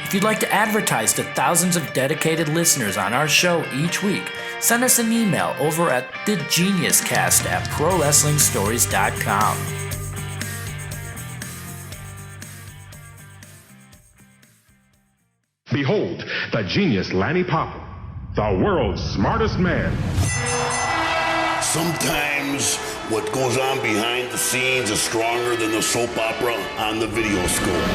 If you'd like to advertise to thousands of dedicated listeners on our show each week, send us an email over at thegeniuscast@prowrestlingstories.com. Behold, the genius Lanny Poffo, the world's smartest man. Sometimes what goes on behind the scenes is stronger than the soap opera on the video scope.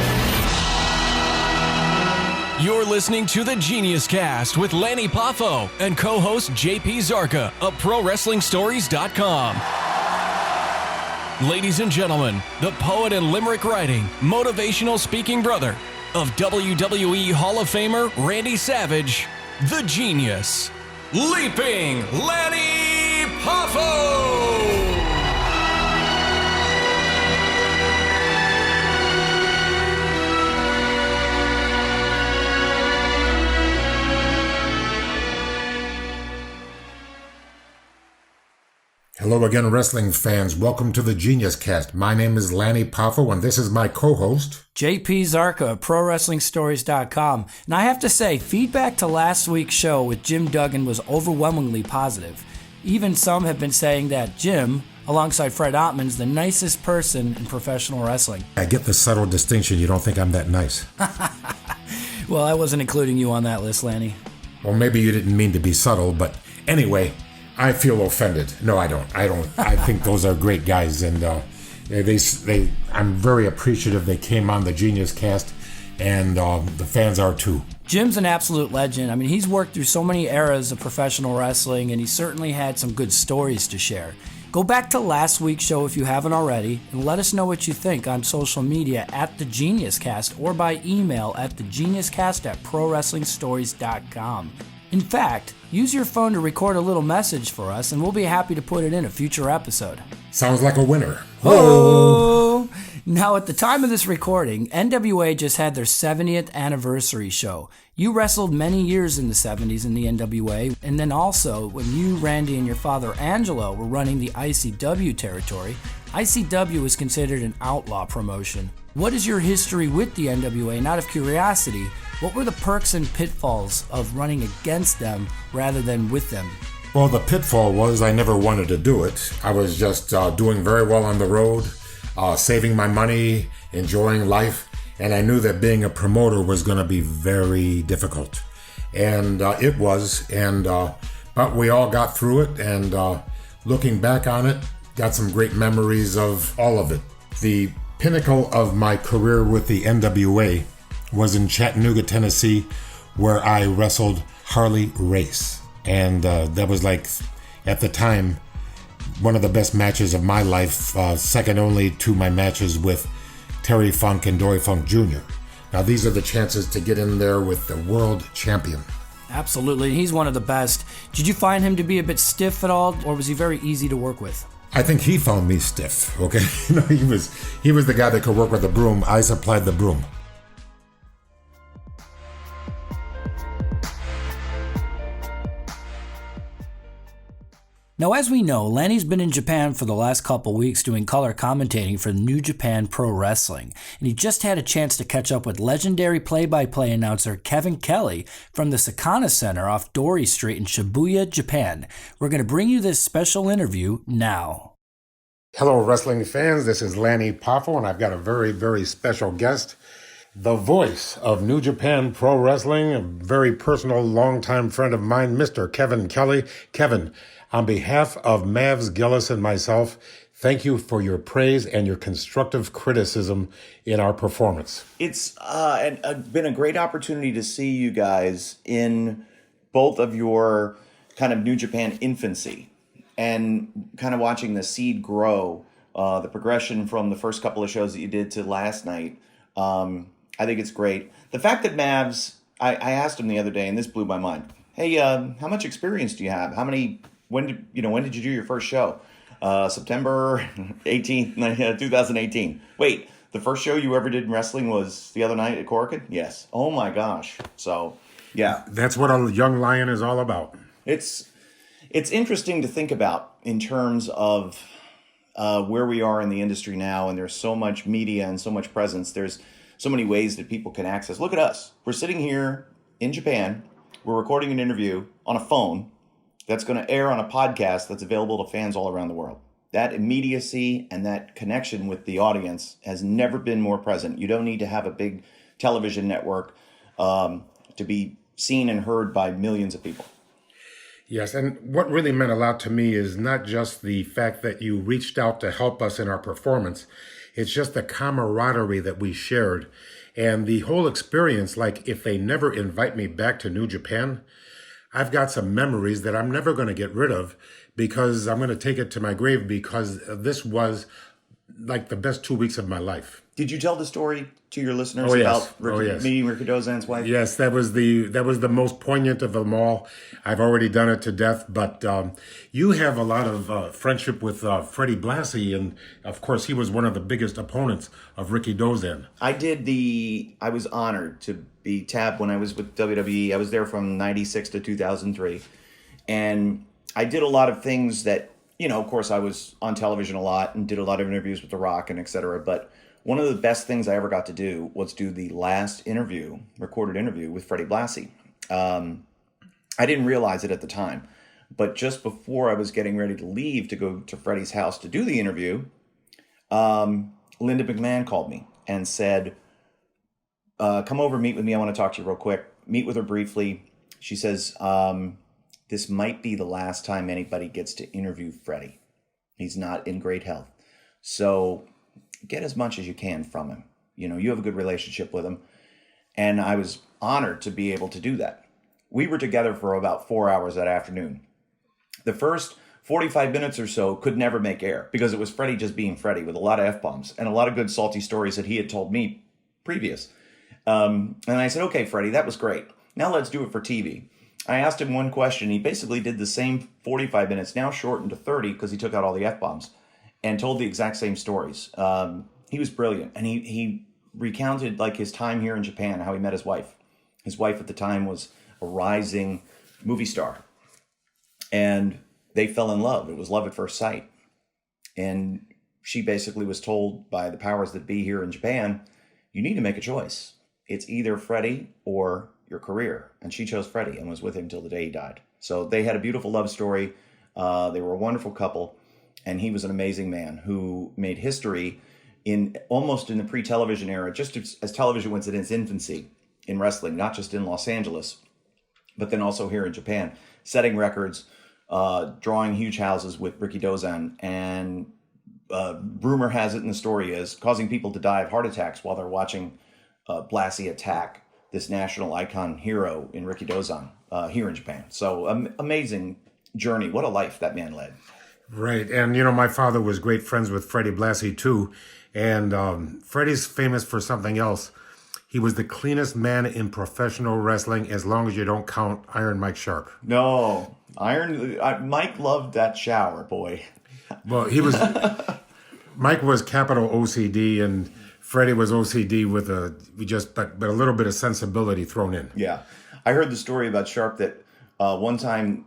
You're listening to the Genius Cast with Lanny Poffo and co-host JP Zarka of ProWrestlingStories.com. Ladies and gentlemen, the poet and limerick writing, motivational speaking brother of WWE Hall of Famer Randy Savage, the Genius, Leaping Lanny Poffo! Hello again, wrestling fans. Welcome to the Genius Cast. My name is Lanny Poffo, and this is my co-host, JP Zarka of ProWrestlingStories.com. And I have to say, feedback to last week's show with Jim Duggan was overwhelmingly positive. Even some have been saying that Jim, alongside Fred Ottman, is the nicest person in professional wrestling. I get the subtle distinction. You don't think I'm that nice? Well, I wasn't including you on that list, Lanny. Well, maybe you didn't mean to be subtle, but anyway, I feel offended. No, I don't. I think those are great guys, and I'm very appreciative they came on the Genius Cast, and the fans are too. Jim's an absolute legend. I mean, he's worked through so many eras of professional wrestling, and he certainly had some good stories to share. Go back to last week's show if you haven't already, and let us know what you think on social media at The Genius Cast or by email at thegeniuscast@prowrestlingstories.com. In fact, use your phone to record a little message for us, and we'll be happy to put it in a future episode. Sounds like a winner. Oh! Now, at the time of this recording, NWA just had their 70th anniversary show. You wrestled many years in the 70s in the NWA, and then also when you, Randy, and your father Angelo were running the ICW territory, ICW was considered an outlaw promotion. What is your history with the NWA? And out of curiosity, what were the perks and pitfalls of running against them rather than with them? Well, the pitfall was I never wanted to do it. I was just doing very well on the road, saving my money, enjoying life, and I knew that being a promoter was going to be very difficult. And it was, but we all got through it, and looking back on it, got some great memories of all of it. The pinnacle of my career with the NWA was in Chattanooga, Tennessee, where I wrestled Harley Race. And that was like, at the time, one of the best matches of my life, second only to my matches with Terry Funk and Dory Funk Jr. Now, these are the chances to get in there with the world champion. Absolutely. He's one of the best. Did you find him to be a bit stiff at all, or was he very easy to work with? I think he found me stiff, okay? He was the guy that could work with the broom. I supplied the broom. Now, as we know, Lanny's been in Japan for the last couple weeks doing color commentating for New Japan Pro Wrestling, and he just had a chance to catch up with legendary play-by-play announcer Kevin Kelly from the Sakana Center off Dori Street in Shibuya, Japan. We're going to bring you this special interview now. Hello, wrestling fans. This is Lanny Poffo, and I've got a very, very special guest, the voice of New Japan Pro Wrestling, a very personal, longtime friend of mine, Mr. Kevin Kelly. Kevin, on behalf of Mavs Gillis and myself, thank you for your praise and your constructive criticism in our performance. It's been a great opportunity to see you guys in both of your kind of New Japan infancy and kind of watching the seed grow, the progression from the first couple of shows that you did to last night. I think it's great. The fact that Mavs, I asked him the other day, and this blew my mind. Hey, how much experience do you have? When did you do your first show? September 18th, 2018. Wait, the first show you ever did in wrestling was the other night at Corkin? Yes. Oh my gosh. So, yeah. That's what a young lion is all about. It's interesting to think about in terms of where we are in the industry now, and there's so much media and so much presence. There's so many ways that people can access. Look at us. We're sitting here in Japan. We're recording an interview on a phone that's going to air on a podcast that's available to fans all around the world. That immediacy and that connection with the audience has never been more present. You don't need to have a big television network to be seen and heard by millions of people. Yes, and what really meant a lot to me is not just the fact that you reached out to help us in our performance. It's just the camaraderie that we shared and the whole experience. Like, if they never invite me back to New Japan, I've got some memories that I'm never going to get rid of, because I'm going to take it to my grave, because this was like the best 2 weeks of my life. Did you tell the story to your listeners about meeting Rikidozan's wife? Yes, that was the most poignant of them all. I've already done it to death, but you have a lot of friendship with Freddie Blassie, and of course he was one of the biggest opponents of Rikidozan. I was honored to be tabbed when I was with WWE. I was there from 96 to 2003, and I did a lot of things that, of course I was on television a lot and did a lot of interviews with The Rock and et cetera, but one of the best things I ever got to do was do the last recorded interview with Freddie Blassie. I didn't realize it at the time, but just before I was getting ready to leave to go to Freddie's house to do the interview, Linda McMahon called me and said, come over, meet with me. I want to talk to you real quick. Meet with her briefly. She says, this might be the last time anybody gets to interview Freddie. He's not in great health. So get as much as you can from him. You have a good relationship with him. And I was honored to be able to do that. We were together for about 4 hours that afternoon. The first 45 minutes or so could never make air, because it was Freddie just being Freddie, with a lot of F-bombs and a lot of good salty stories that he had told me previous. And I said, okay, Freddie, that was great. Now let's do it for TV. I asked him one question. He basically did the same 45 minutes, now shortened to 30 because he took out all the F-bombs, and told the exact same stories. He was brilliant. And he recounted like his time here in Japan, how he met his wife. His wife at the time was a rising movie star. And they fell in love. It was love at first sight. And she basically was told by the powers that be here in Japan, you need to make a choice. It's either Freddie or your career. And she chose Freddie and was with him till the day he died. So they had a beautiful love story. They were a wonderful couple. And he was an amazing man who made history almost in the pre-television era, just as television was in its infancy in wrestling, not just in Los Angeles, but then also here in Japan, setting records, drawing huge houses with Rikidozan, and rumor has it, and the story is, causing people to die of heart attacks while they're watching Blassie attack this national icon hero in Rikidozan here in Japan. So amazing journey. What a life that man led. Right. And, my father was great friends with Freddie Blassie, too. And Freddie's famous for something else. He was the cleanest man in professional wrestling, as long as you don't count Iron Mike Sharp. No. Mike loved that shower, boy. Well, Mike was capital OCD, and Freddie was OCD with but a little bit of sensibility thrown in. Yeah. I heard the story about Sharp that one time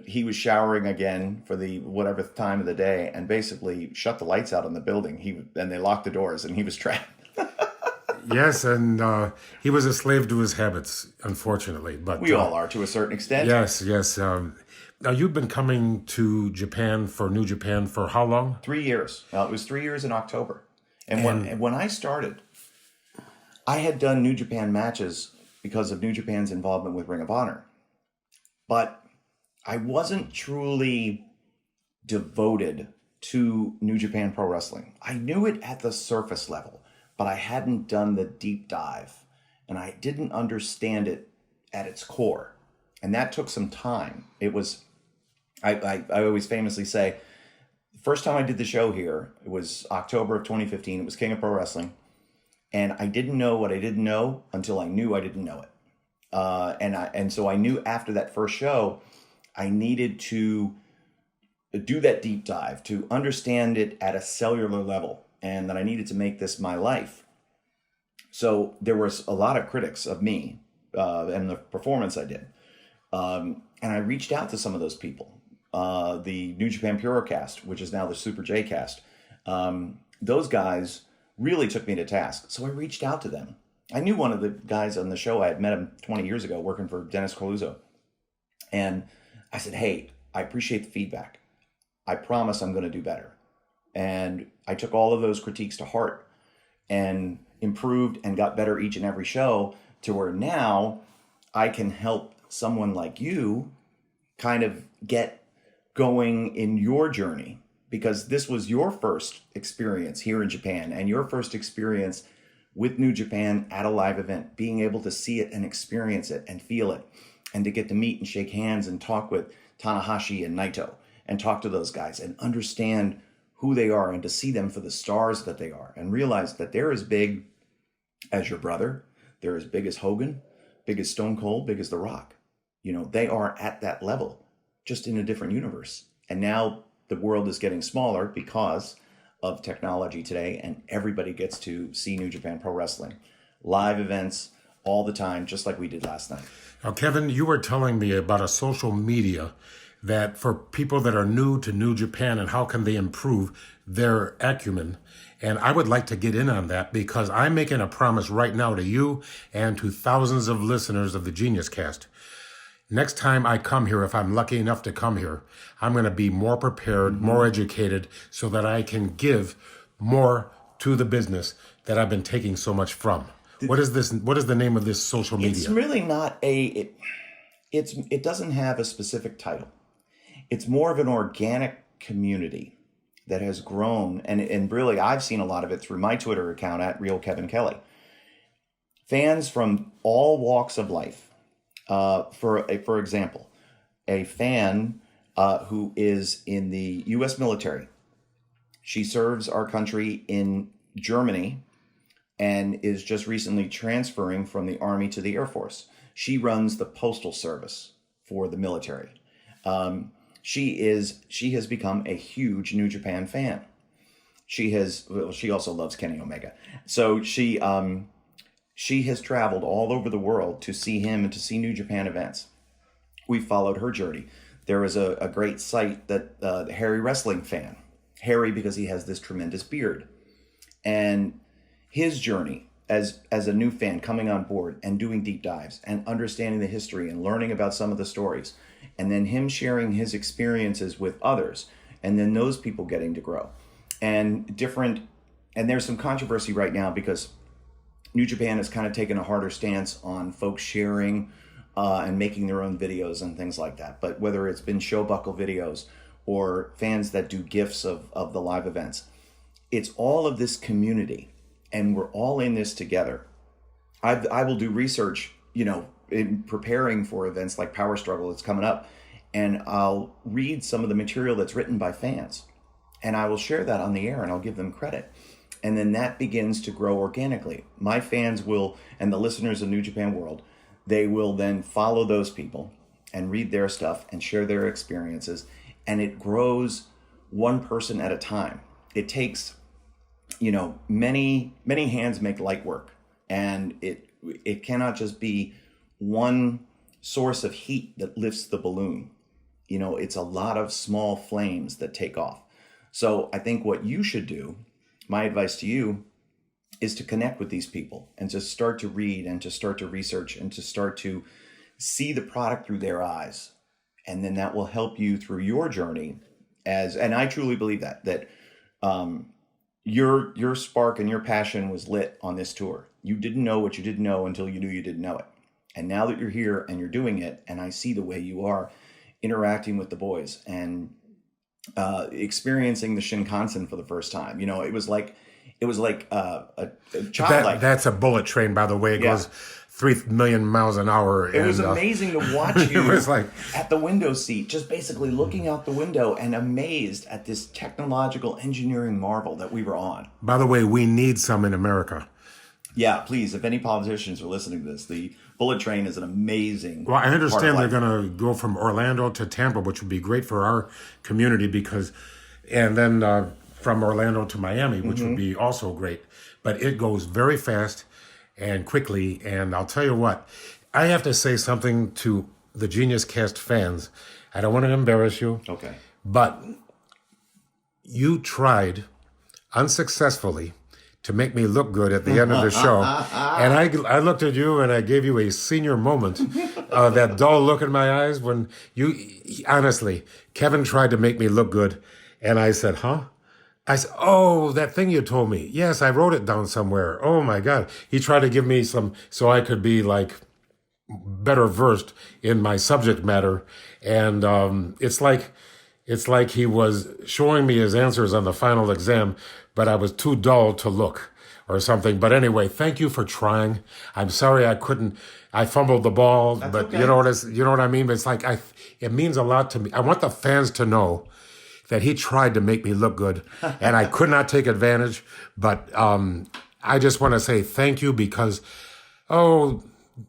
he was showering again for the whatever time of the day, and basically shut the lights out in the building. And they locked the doors, and he was trapped. Yes, and he was a slave to his habits, unfortunately. But we all are to a certain extent. Yes. Now, you've been coming to Japan for New Japan for how long? 3 years. It was 3 years in October. And when I started, I had done New Japan matches because of New Japan's involvement with Ring of Honor. But I wasn't truly devoted to New Japan Pro Wrestling. I knew it at the surface level, but I hadn't done the deep dive, and I didn't understand it at its core. And that took some time. It was, I always famously say, the first time I did the show here, it was October of 2015. It was King of Pro Wrestling. And I didn't know what I didn't know until I knew I didn't know it. And so I knew after that first show, I needed to do that deep dive, to understand it at a cellular level, and that I needed to make this my life. So there was a lot of critics of me and the performance I did. And I reached out to some of those people. The New Japan Purocast, which is now the Super J Cast. Those guys really took me to task. So I reached out to them. I knew one of the guys on the show. I had met him 20 years ago working for Dennis Corluzzo. And I said, hey, I appreciate the feedback. I promise I'm going to do better. And I took all of those critiques to heart and improved and got better each and every show to where now I can help someone like you kind of get going in your journey, because this was your first experience here in Japan and your first experience with New Japan at a live event, being able to see it and experience it and feel it, and to get to meet and shake hands and talk with Tanahashi and Naito and talk to those guys and understand who they are and to see them for the stars that they are and realize that they're as big as your brother, they're as big as Hogan, big as Stone Cold, big as The Rock. You know, they are at that level, just in a different universe. And now the world is getting smaller because of technology today, and everybody gets to see New Japan Pro Wrestling. Live events all the time, just like we did last night. Now, Kevin, you were telling me about a social media that for people that are new to New Japan and how can they improve their acumen. And I would like to get in on that because I'm making a promise right now to you and to thousands of listeners of the Genius Cast. Next time I come here, if I'm lucky enough to come here, I'm going to be more prepared, more educated, so that I can give more to the business that I've been taking so much from. What is this? What is the name of this social media? It's really not it doesn't have a specific title. It's more of an organic community that has grown, and really I've seen a lot of it through my Twitter account at Real Kevin Kelly. Fans from all walks of life. For example, a fan who is in the U.S. military. She serves our country in Germany and is just recently transferring from the Army to the Air Force. She runs the postal service for the military. She has become a huge New Japan fan. She also loves Kenny Omega. So she has traveled all over the world to see him and to see New Japan events. We followed her journey. There was a great site that the Harry Wrestling fan, Harry because he has this tremendous beard, and his journey as a new fan coming on board and doing deep dives and understanding the history and learning about some of the stories, and then him sharing his experiences with others, and then those people getting to grow. And there's some controversy right now because New Japan has kind of taken a harder stance on folks sharing and making their own videos and things like that. But whether it's been show buckle videos or fans that do GIFs of the live events, it's all of this community, and we're all in this together. I will do research, in preparing for events like Power Struggle that's coming up, and I'll read some of the material that's written by fans, and I will share that on the air, and I'll give them credit. And then that begins to grow organically. My fans will, and the listeners of New Japan World, they will then follow those people and read their stuff and share their experiences. And it grows one person at a time. It takes, many, many hands make light work. And it cannot just be one source of heat that lifts the balloon. It's a lot of small flames that take off. So I think what you should do, my advice to you, is to connect with these people and to start to read and to start to research and to start to see the product through their eyes. And then that will help you through your journey and I truly believe that your spark and your passion was lit on this tour. You didn't know what you didn't know until you knew you didn't know it. And now that you're here and you're doing it, and I see the way you are interacting with the boys and experiencing the Shinkansen for the first time. It was like a childlike. That's a bullet train, by the way. It goes 3 million miles an hour. It was amazing to watch you it was like, at the window seat, just basically looking out the window and amazed at this technological engineering marvel that we were on. By the way, we need some in America. Yeah, please, if any politicians are listening to this, the bullet train is an amazing Well, I understand they're going to go from Orlando to Tampa, which would be great for our community and then from Orlando to Miami, which would be also great. But it goes very fast and quickly. And I'll tell you what, I have to say something to the Genius Cast fans. I don't want to embarrass you. Okay. But you tried unsuccessfully to make me look good at the end of the show. And I looked at you and I gave you a senior moment, that dull look in my eyes when honestly, Kevin tried to make me look good. And I said, huh? I said, oh, that thing you told me. Yes, I wrote it down somewhere. Oh my God. He tried to give me some, so I could be like better versed in my subject matter. And it's like he was showing me his answers on the final exam, but I was too dull to look or something. But anyway, thank you for trying. I'm sorry I fumbled the ball. That's but okay. You know what I mean? It's like it means a lot to me. I want the fans to know that he tried to make me look good, and I could not take advantage. But I just want to say thank you because,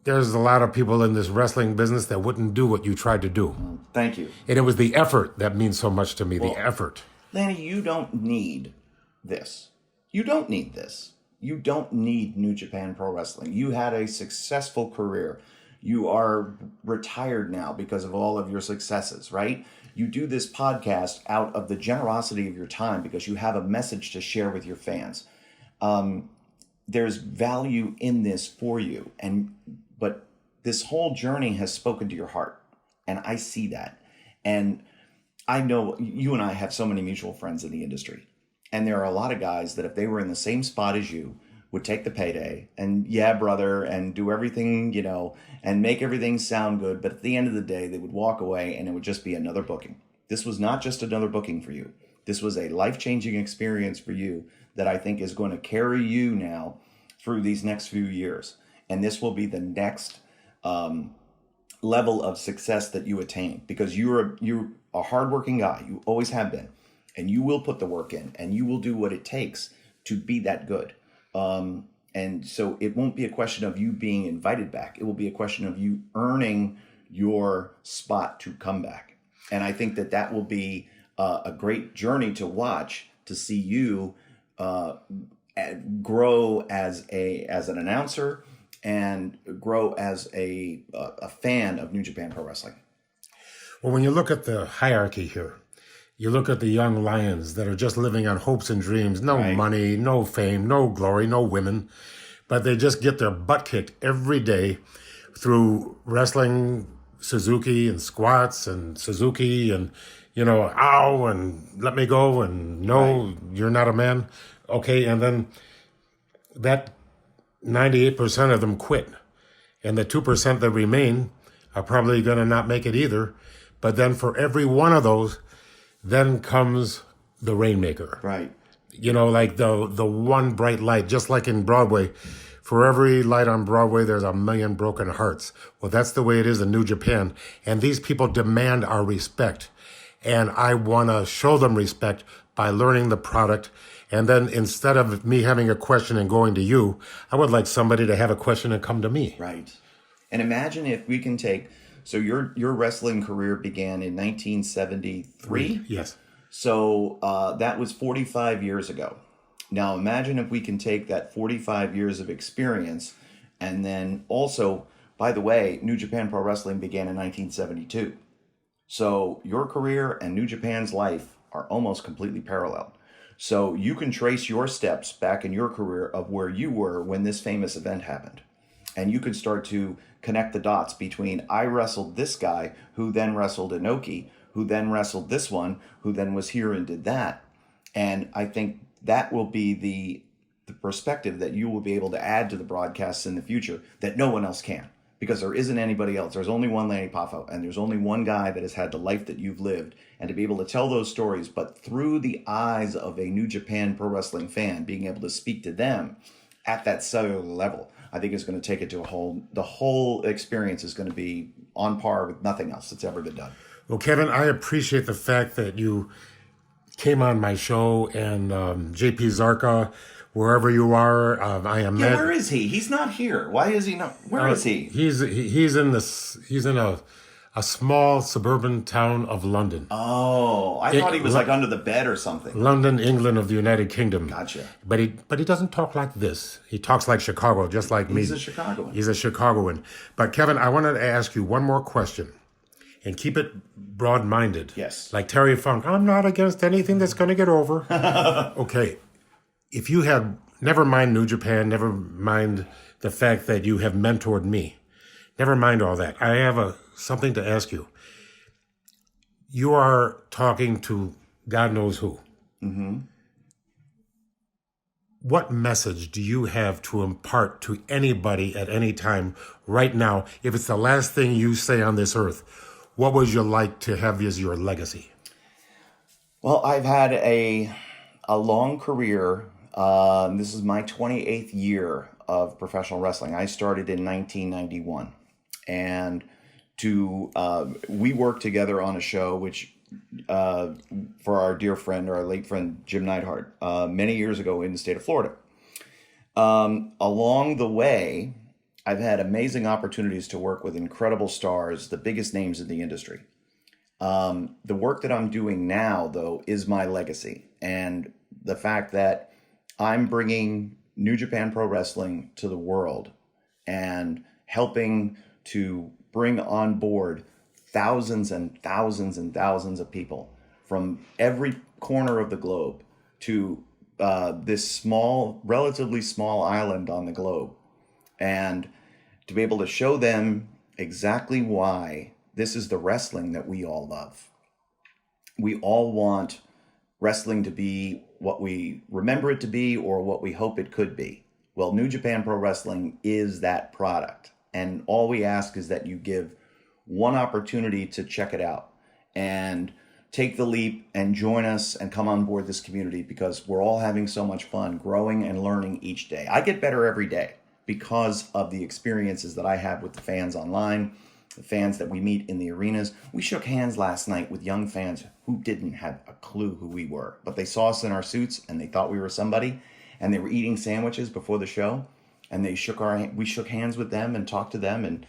there's a lot of people in this wrestling business that wouldn't do what you tried to do. Thank you. And it was the effort that means so much to me, the effort. Lanny, you don't need this. You don't need this. You don't need New Japan Pro Wrestling. You had a successful career. You are retired now because of all of your successes, right? You do this podcast out of the generosity of your time because you have a message to share with your fans. There's value in this for you, but this whole journey has spoken to your heart, and I see that. And I know you and I have so many mutual friends in the industry, and there are a lot of guys that if they were in the same spot as you would take the payday and yeah, brother, and do everything, and make everything sound good. But at the end of the day, they would walk away and it would just be another booking. This was not just another booking for you. This was a life-changing experience for you that I think is going to carry you now through these next few years. And this will be the next level of success that you attain, because you're a hardworking guy. You always have been, and you will put the work in, and you will do what it takes to be that good. And so it won't be a question of you being invited back. It will be a question of you earning your spot to come back. And I think that will be a great journey to watch, to see you grow as an announcer and grow as a fan of New Japan Pro Wrestling. Well, when you look at the hierarchy here, you look at the young lions that are just living on hopes and dreams, no money, no fame, no glory, no women, but they just get their butt kicked every day through wrestling, Suzuki and squats and Suzuki and, ow, and let me go, and no, you're not a man. Okay, and then that 98% of them quit. And the 2% that remain are probably going to not make it either. But then for every one of those, then comes the Rainmaker. Right. Like the one bright light, just like in Broadway. For every light on Broadway, there's a million broken hearts. Well, that's the way it is in New Japan. And these people demand our respect. And I want to show them respect by learning the product. And then instead of me having a question and going to you, I would like somebody to have a question and come to me. Right. And imagine if we can take, so your wrestling career began in 1973? Yes. So that was 45 years ago. Now imagine if we can take that 45 years of experience, and then also, by the way, New Japan Pro Wrestling began in 1972. So your career and New Japan's life are almost completely parallel. So you can trace your steps back in your career of where you were when this famous event happened. And you could start to connect the dots between I wrestled this guy who then wrestled Inoki, who then wrestled this one, who then was here and did that. And I think that will be the perspective that you will be able to add to the broadcasts in the future that no one else can. Because there isn't anybody else. There's only one Lanny Poffo, and there's only one guy that has had the life that you've lived. And to be able to tell those stories, but through the eyes of a New Japan Pro Wrestling fan, being able to speak to them at that cellular level, I think is going to take it to the whole experience is going to be on par with nothing else that's ever been done. Well, Kevin, I appreciate the fact that you came on my show, and JP Zarka, wherever you are, I am. Yeah, where is he? He's not here. Why is he not? Where is he? He's in a small suburban town of London. Oh, I thought he was like under the bed or something. London, England of the United Kingdom. Gotcha. But he doesn't talk like this. He talks like Chicago, just like me. He's a Chicagoan. He's a Chicagoan. But Kevin, I wanted to ask you one more question, and keep it broad-minded. Yes. Like Terry Funk, I'm not against anything that's going to get over. Okay. If you had Never mind New Japan, never mind the fact that you have mentored me. Never mind all that. I have something to ask you. You are talking to God knows who. Mm-hmm. What message do you have to impart to anybody at any time right now? If it's the last thing you say on this earth, what would you like to have as your legacy? Well, I've had a long career. This is my 28th year of professional wrestling. I started in 1991. And we worked together on a show which for our dear friend, or our late friend, Jim Neidhart, many years ago in the state of Florida. Along the way, I've had amazing opportunities to work with incredible stars, the biggest names in the industry. The work that I'm doing now, though, is my legacy. And the fact that I'm bringing New Japan Pro Wrestling to the world and helping to bring on board thousands and thousands and thousands of people from every corner of the globe to this small, relatively small island on the globe, and to be able to show them exactly why this is the wrestling that we all love. We all want wrestling to be what we remember it to be or what we hope it could be. Well, New Japan Pro Wrestling is that product. And all we ask is that you give one opportunity to check it out and take the leap and join us and come on board this community, because we're all having so much fun growing and learning each day. I get better every day because of the experiences that I have with the fans online, the fans that we meet in the arenas. We shook hands last night with young fans who didn't have a clue who we were, but they saw us in our suits and they thought we were somebody, and they were eating sandwiches before the show. And we shook hands with them and talked to them, and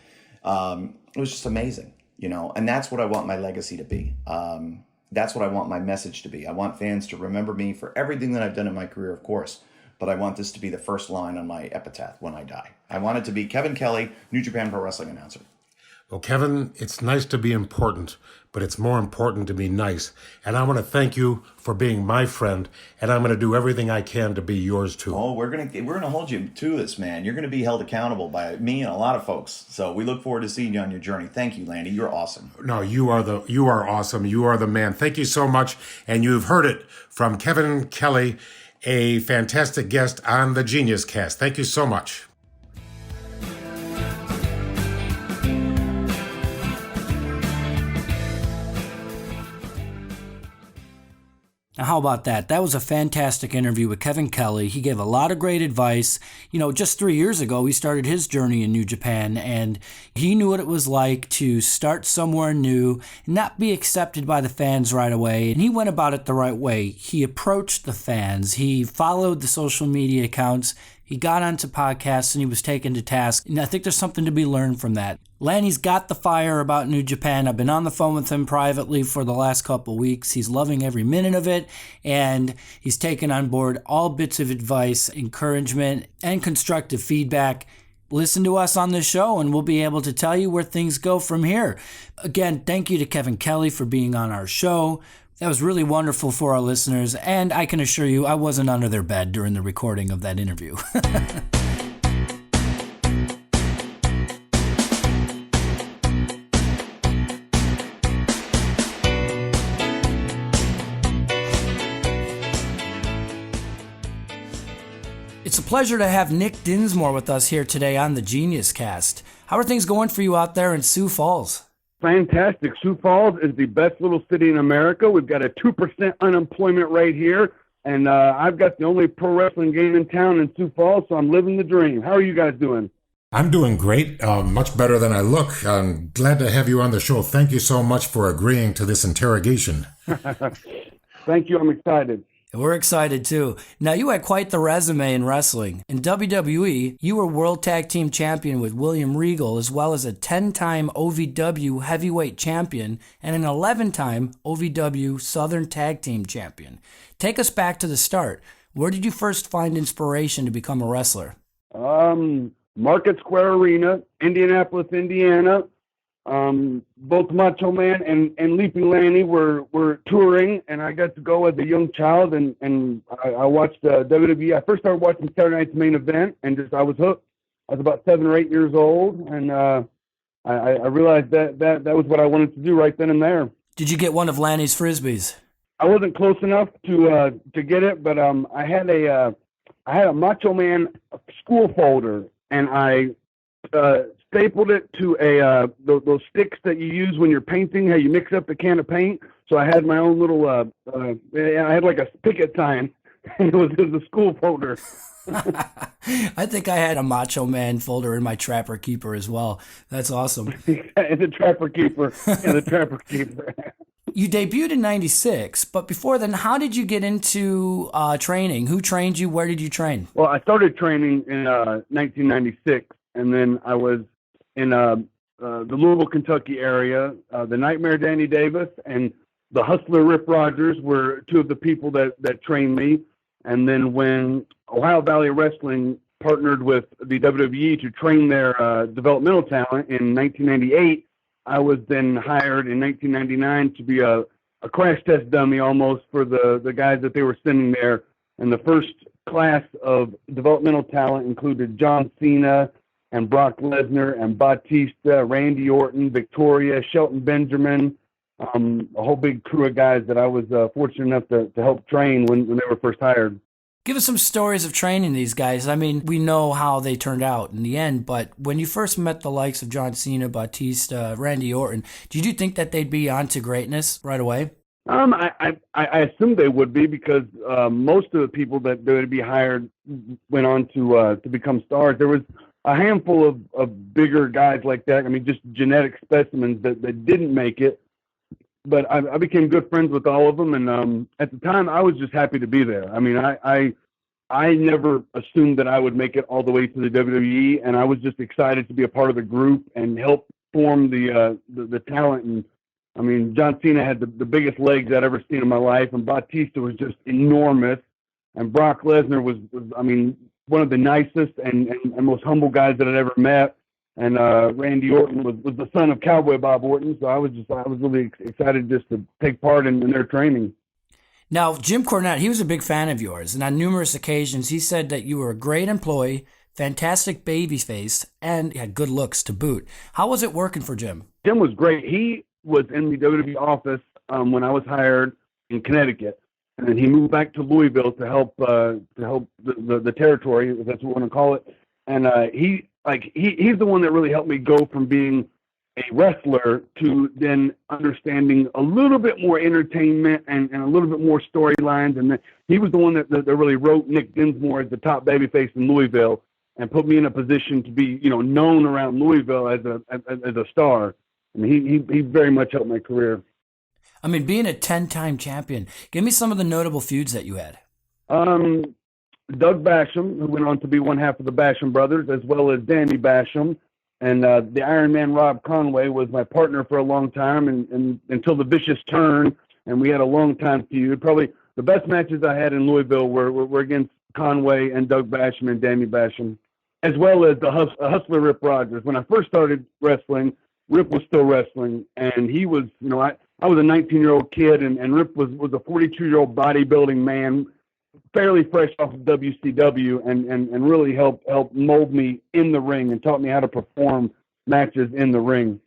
it was just amazing, And that's what I want my legacy to be. That's what I want my message to be. I want fans to remember me for everything that I've done in my career, of course, but I want this to be the first line on my epitaph when I die. I want it to be Kevin Kelly, New Japan Pro Wrestling announcer. Well, Kevin, it's nice to be important, but it's more important to be nice. And I want to thank you for being my friend, and I'm going to do everything I can to be yours too. Oh, we're gonna hold you to this, man. You're going to be held accountable by me and a lot of folks. So we look forward to seeing you on your journey. Thank you, Lanny. You're awesome. No, you are awesome. You are the man. Thank you so much. And you've heard it from Kevin Kelly, a fantastic guest on the Genius Cast. Thank you so much. Now, how about that? That was a fantastic interview with Kevin Kelly. He gave a lot of great advice. Just 3 years ago, he started his journey in New Japan, and he knew what it was like to start somewhere new and not be accepted by the fans right away. And he went about it the right way. He approached the fans. He followed the social media accounts. He got onto podcasts and he was taken to task. And I think there's something to be learned from that. Lanny's got the fire about New Japan. I've been on the phone with him privately for the last couple weeks. He's loving every minute of it, and he's taken on board all bits of advice, encouragement, and constructive feedback. Listen to us on this show and we'll be able to tell you where things go from here. Again, thank you to Kevin Kelly for being on our show. That was really wonderful for our listeners, and I can assure you I wasn't under their bed during the recording of that interview. It's a pleasure to have Nick Dinsmore with us here today on the Genius Cast. How are things going for you out there in Sioux Falls? Fantastic. Sioux Falls is the best little city in America. We've got a 2% unemployment rate here, and I've got the only pro wrestling game in town in Sioux Falls, so I'm living the dream. How are you guys doing? I'm doing great, much better than I look. I'm glad to have you on the show. Thank you so much for agreeing to this interrogation. Thank you. I'm excited. We're excited too. Now, you had quite the resume in wrestling. In WWE, you were World Tag Team Champion with William Regal, as well as a 10-time OVW Heavyweight Champion and an 11-time OVW Southern Tag Team Champion. Take us back to the start. Where did you first find inspiration to become a wrestler? Market Square Arena, Indianapolis, Indiana. both Macho Man and Leaping Lanny were touring, and I got to go as a young child, and I watched WWE. I first started watching Saturday Night's Main Event, and I was hooked. I was about 7 or 8 years old, and I realized that was what I wanted to do right then and there. Did you get one of Lanny's Frisbees? I wasn't close enough to get it, but I had a Macho Man school folder, and I stapled it to those sticks that you use when you're painting, how you mix up the can of paint. So I had my own little I had like a picket sign, and it was a school folder. I think I had a Macho Man folder in my Trapper Keeper as well. That's awesome. The Trapper Keeper. Yeah, the Trapper Keeper. You debuted in 96, but before then, how did you get into training? Who trained you? Where did you train? Well, I started training in 1996, and then I was in the Louisville, Kentucky area. The Nightmare Danny Davis and the Hustler Rip Rogers were two of the people that trained me. And then when Ohio Valley Wrestling partnered with the WWE to train their developmental talent in 1998, I was then hired in 1999 to be a crash test dummy almost for the guys that they were sending there. And the first class of developmental talent included John Cena and Brock Lesnar and Batista, Randy Orton, Victoria, Shelton Benjamin, a whole big crew of guys that I was fortunate enough to help train when they were first hired. Give us some stories of training these guys. I mean, we know how they turned out in the end, but when you first met the likes of John Cena, Batista, Randy Orton, did you think that they'd be on to greatness right away? I assumed they would be because most of the people that would be hired went on to become stars. There was a handful of bigger guys like that. I mean, just genetic specimens that didn't make it. But I became good friends with all of them, and at the time, I was just happy to be there. I mean, I never assumed that I would make it all the way to the WWE, and I was just excited to be a part of the group and help form the talent. And I mean, John Cena had the biggest legs I'd ever seen in my life, and Batista was just enormous, and Brock Lesnar was I mean, one of the nicest and most humble guys that I'd ever met. And Randy Orton was the son of Cowboy Bob Orton, so I was really excited just to take part in their training. Now, Jim Cornette, he was a big fan of yours, and on numerous occasions he said that you were a great employee, fantastic babyface, and had good looks to boot. How was it working for Jim? Jim was great. He was in the WWE office when I was hired in Connecticut, and then he moved back to Louisville to help the territory, if that's what we want to call it. And he's the one that really helped me go from being a wrestler to then understanding a little bit more entertainment and a little bit more storylines. And he was the one that really wrote Nick Dinsmore as the top babyface in Louisville and put me in a position to be, known around Louisville as a star. And he very much helped my career. I mean, being a 10-time champion, give me some of the notable feuds that you had. Doug Basham, who went on to be one half of the Basham brothers, as well as Danny Basham. And the Iron Man Rob Conway was my partner for a long time and until the Vicious Turn, and we had a long time feud. Probably the best matches I had in Louisville were against Conway and Doug Basham and Danny Basham, as well as the Hustler Rip Rogers. When I first started wrestling, Rip was still wrestling, and he was, I was a 19-year-old kid, and Rip was a 42-year-old bodybuilding man, fairly fresh off of WCW, and really helped mold me in the ring and taught me how to perform matches in the ring.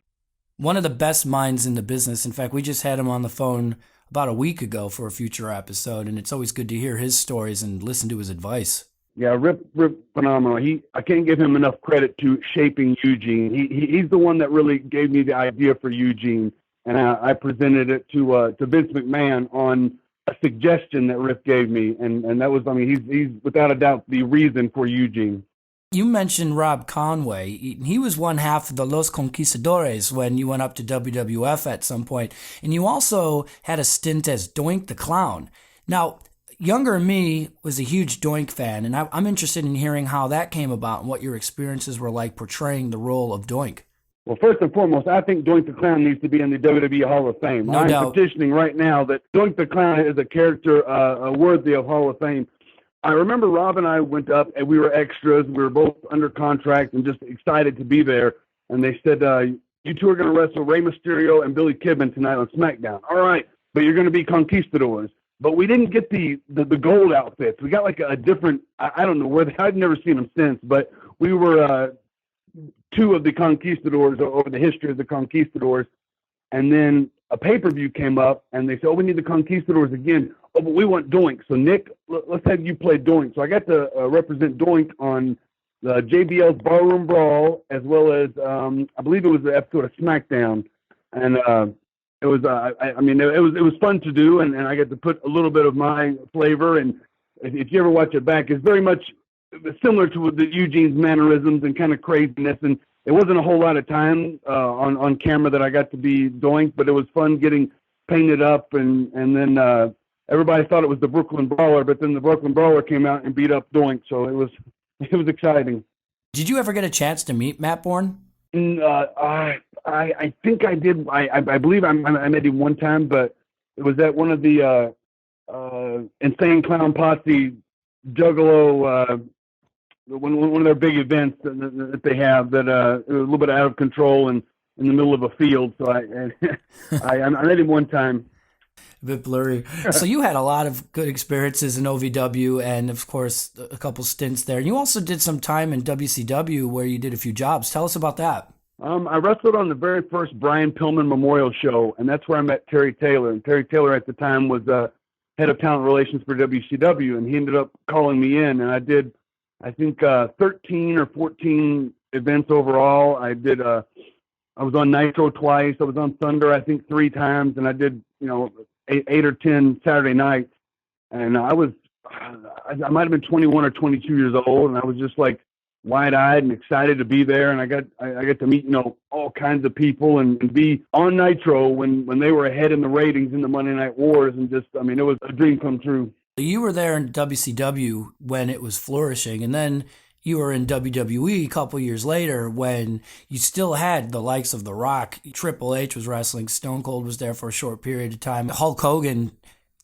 One of the best minds in the business. In fact, we just had him on the phone about a week ago for a future episode, and it's always good to hear his stories and listen to his advice. Yeah, Rip, phenomenal. I can't give him enough credit to shaping Eugene. He's the one that really gave me the idea for Eugene, and I presented it to Vince McMahon on a suggestion that Rip gave me, and that was, he's without a doubt the reason for Eugene. You mentioned Rob Conway. He was one half of the Los Conquistadores when you went up to WWF at some point, and you also had a stint as Doink the Clown. Now, younger me was a huge Doink fan, and I'm interested in hearing how that came about and what your experiences were like portraying the role of Doink. Well, first and foremost, I think Doink the Clown needs to be in the WWE Hall of Fame. No doubt. Petitioning right now that Doink the Clown is a character worthy of Hall of Fame. I remember Rob and I went up, and we were extras. We were both under contract and just excited to be there. And they said, you two are going to wrestle Rey Mysterio and Billy Kidman tonight on SmackDown. All right, but you're going to be Conquistadors. But we didn't get the gold outfits. We got like a different, I don't know where, I've never seen them since, but we were two of the Conquistadors over the history of the Conquistadors. And then a pay-per-view came up, and they said, oh, we need the Conquistadors again. Oh, but we want Doink. So, Nick, let's have you play Doink. So I got to represent Doink on the JBL's Barroom Brawl, as well as, I believe it was the episode of SmackDown. And it was, it was fun to do, and I got to put a little bit of my flavor. And if you ever watch it back, it's very much similar to the Eugene's mannerisms and kind of craziness. And it wasn't a whole lot of time on camera that I got to be Doink, but it was fun getting painted up. And then everybody thought it was the Brooklyn Brawler, but then the Brooklyn Brawler came out and beat up Doink. So it was exciting. Did you ever get a chance to meet Matt Bourne? I think I did. I believe I met him one time, but it was at one of the Insane Clown Posse Juggalo, one of their big events that they have that it was a little bit out of control and in the middle of a field. So I met him one time. A bit blurry. So you had a lot of good experiences in OVW and, of course, a couple stints there. And you also did some time in WCW where you did a few jobs. Tell us about that. I wrestled on the very first Brian Pillman Memorial Show, and that's where I met Terry Taylor. And Terry Taylor at the time was head of talent relations for WCW, and he ended up calling me in. And I did, I think, 13 or 14 events overall. I was on Nitro twice. I was on Thunder, I think, 3 times, and I did, 8 or 10 Saturday nights. And I might have been 21 or 22 years old, and I was just like wide-eyed and excited to be there. And I got to meet, all kinds of people and be on Nitro when they were ahead in the ratings in the Monday Night Wars. And just, it was a dream come true. You were there in WCW when it was flourishing, and then you were in WWE a couple years later when you still had the likes of The Rock. Triple H was wrestling. Stone Cold was there for a short period of time. Hulk Hogan,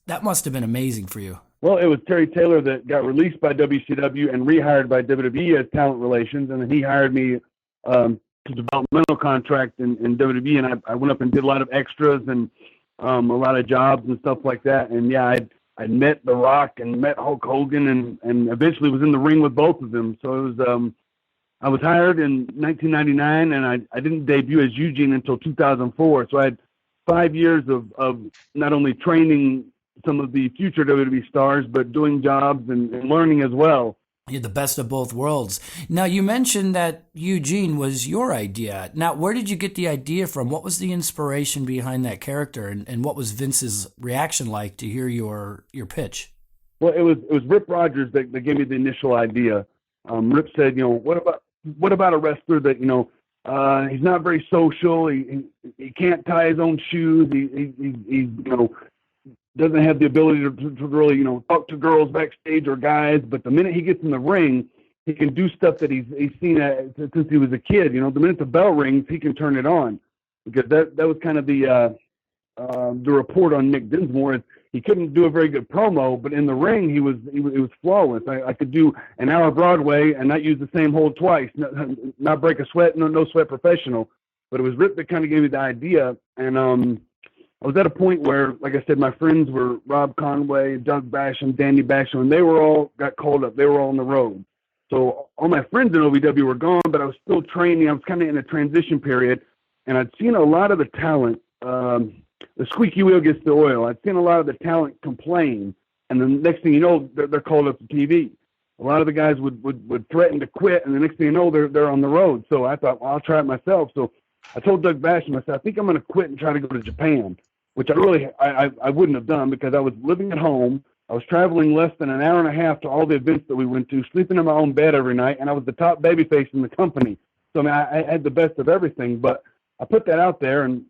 that must have been amazing for you. Well, it was Terry Taylor that got released by WCW and rehired by WWE as talent relations, and then he hired me to developmental contract in WWE, and I went up and did a lot of extras and a lot of jobs and stuff like that. And yeah, I met The Rock and met Hulk Hogan and eventually was in the ring with both of them. So it was I was hired in 1999, and I didn't debut as Eugene until 2004. So I had 5 years of not only training some of the future WWE stars, but doing jobs and learning as well. You're the best of both worlds. Now, you mentioned that Eugene was your idea. Now, where did you get the idea from? What was the inspiration behind that character, and what was Vince's reaction like to hear your pitch? Well, it was Rip Rogers that gave me the initial idea. Rip said, what about a wrestler that, he's not very social. He can't tie his own shoes. He doesn't have the ability to really, talk to girls backstage or guys. But the minute he gets in the ring, he can do stuff that he's seen since he was a kid. The minute the bell rings, he can turn it on. Because that was kind of the report on Nick Dinsmore. He couldn't do a very good promo, but in the ring, he was flawless. I could do an hour Broadway and not use the same hold twice, not break a sweat, no sweat professional. But it was Rip that kind of gave me the idea. And I was at a point where, like I said, my friends were Rob Conway, Doug Basham, Danny Basham, and they were all got called up. They were all on the road. So all my friends in OVW were gone, but I was still training. I was kind of in a transition period, and I'd seen a lot of the talent. The squeaky wheel gets the oil. I'd seen a lot of the talent complain, and the next thing you know, they're called up to TV. A lot of the guys would threaten to quit, and the next thing you know, they're on the road. So I thought, well, I'll try it myself. So I told Doug Basham, I said, I think I'm going to quit and try to go to Japan, which I wouldn't have done because I was living at home. I was traveling less than an hour and a half to all the events that we went to, sleeping in my own bed every night, and I was the top babyface in the company. So, I had the best of everything, but I put that out there, and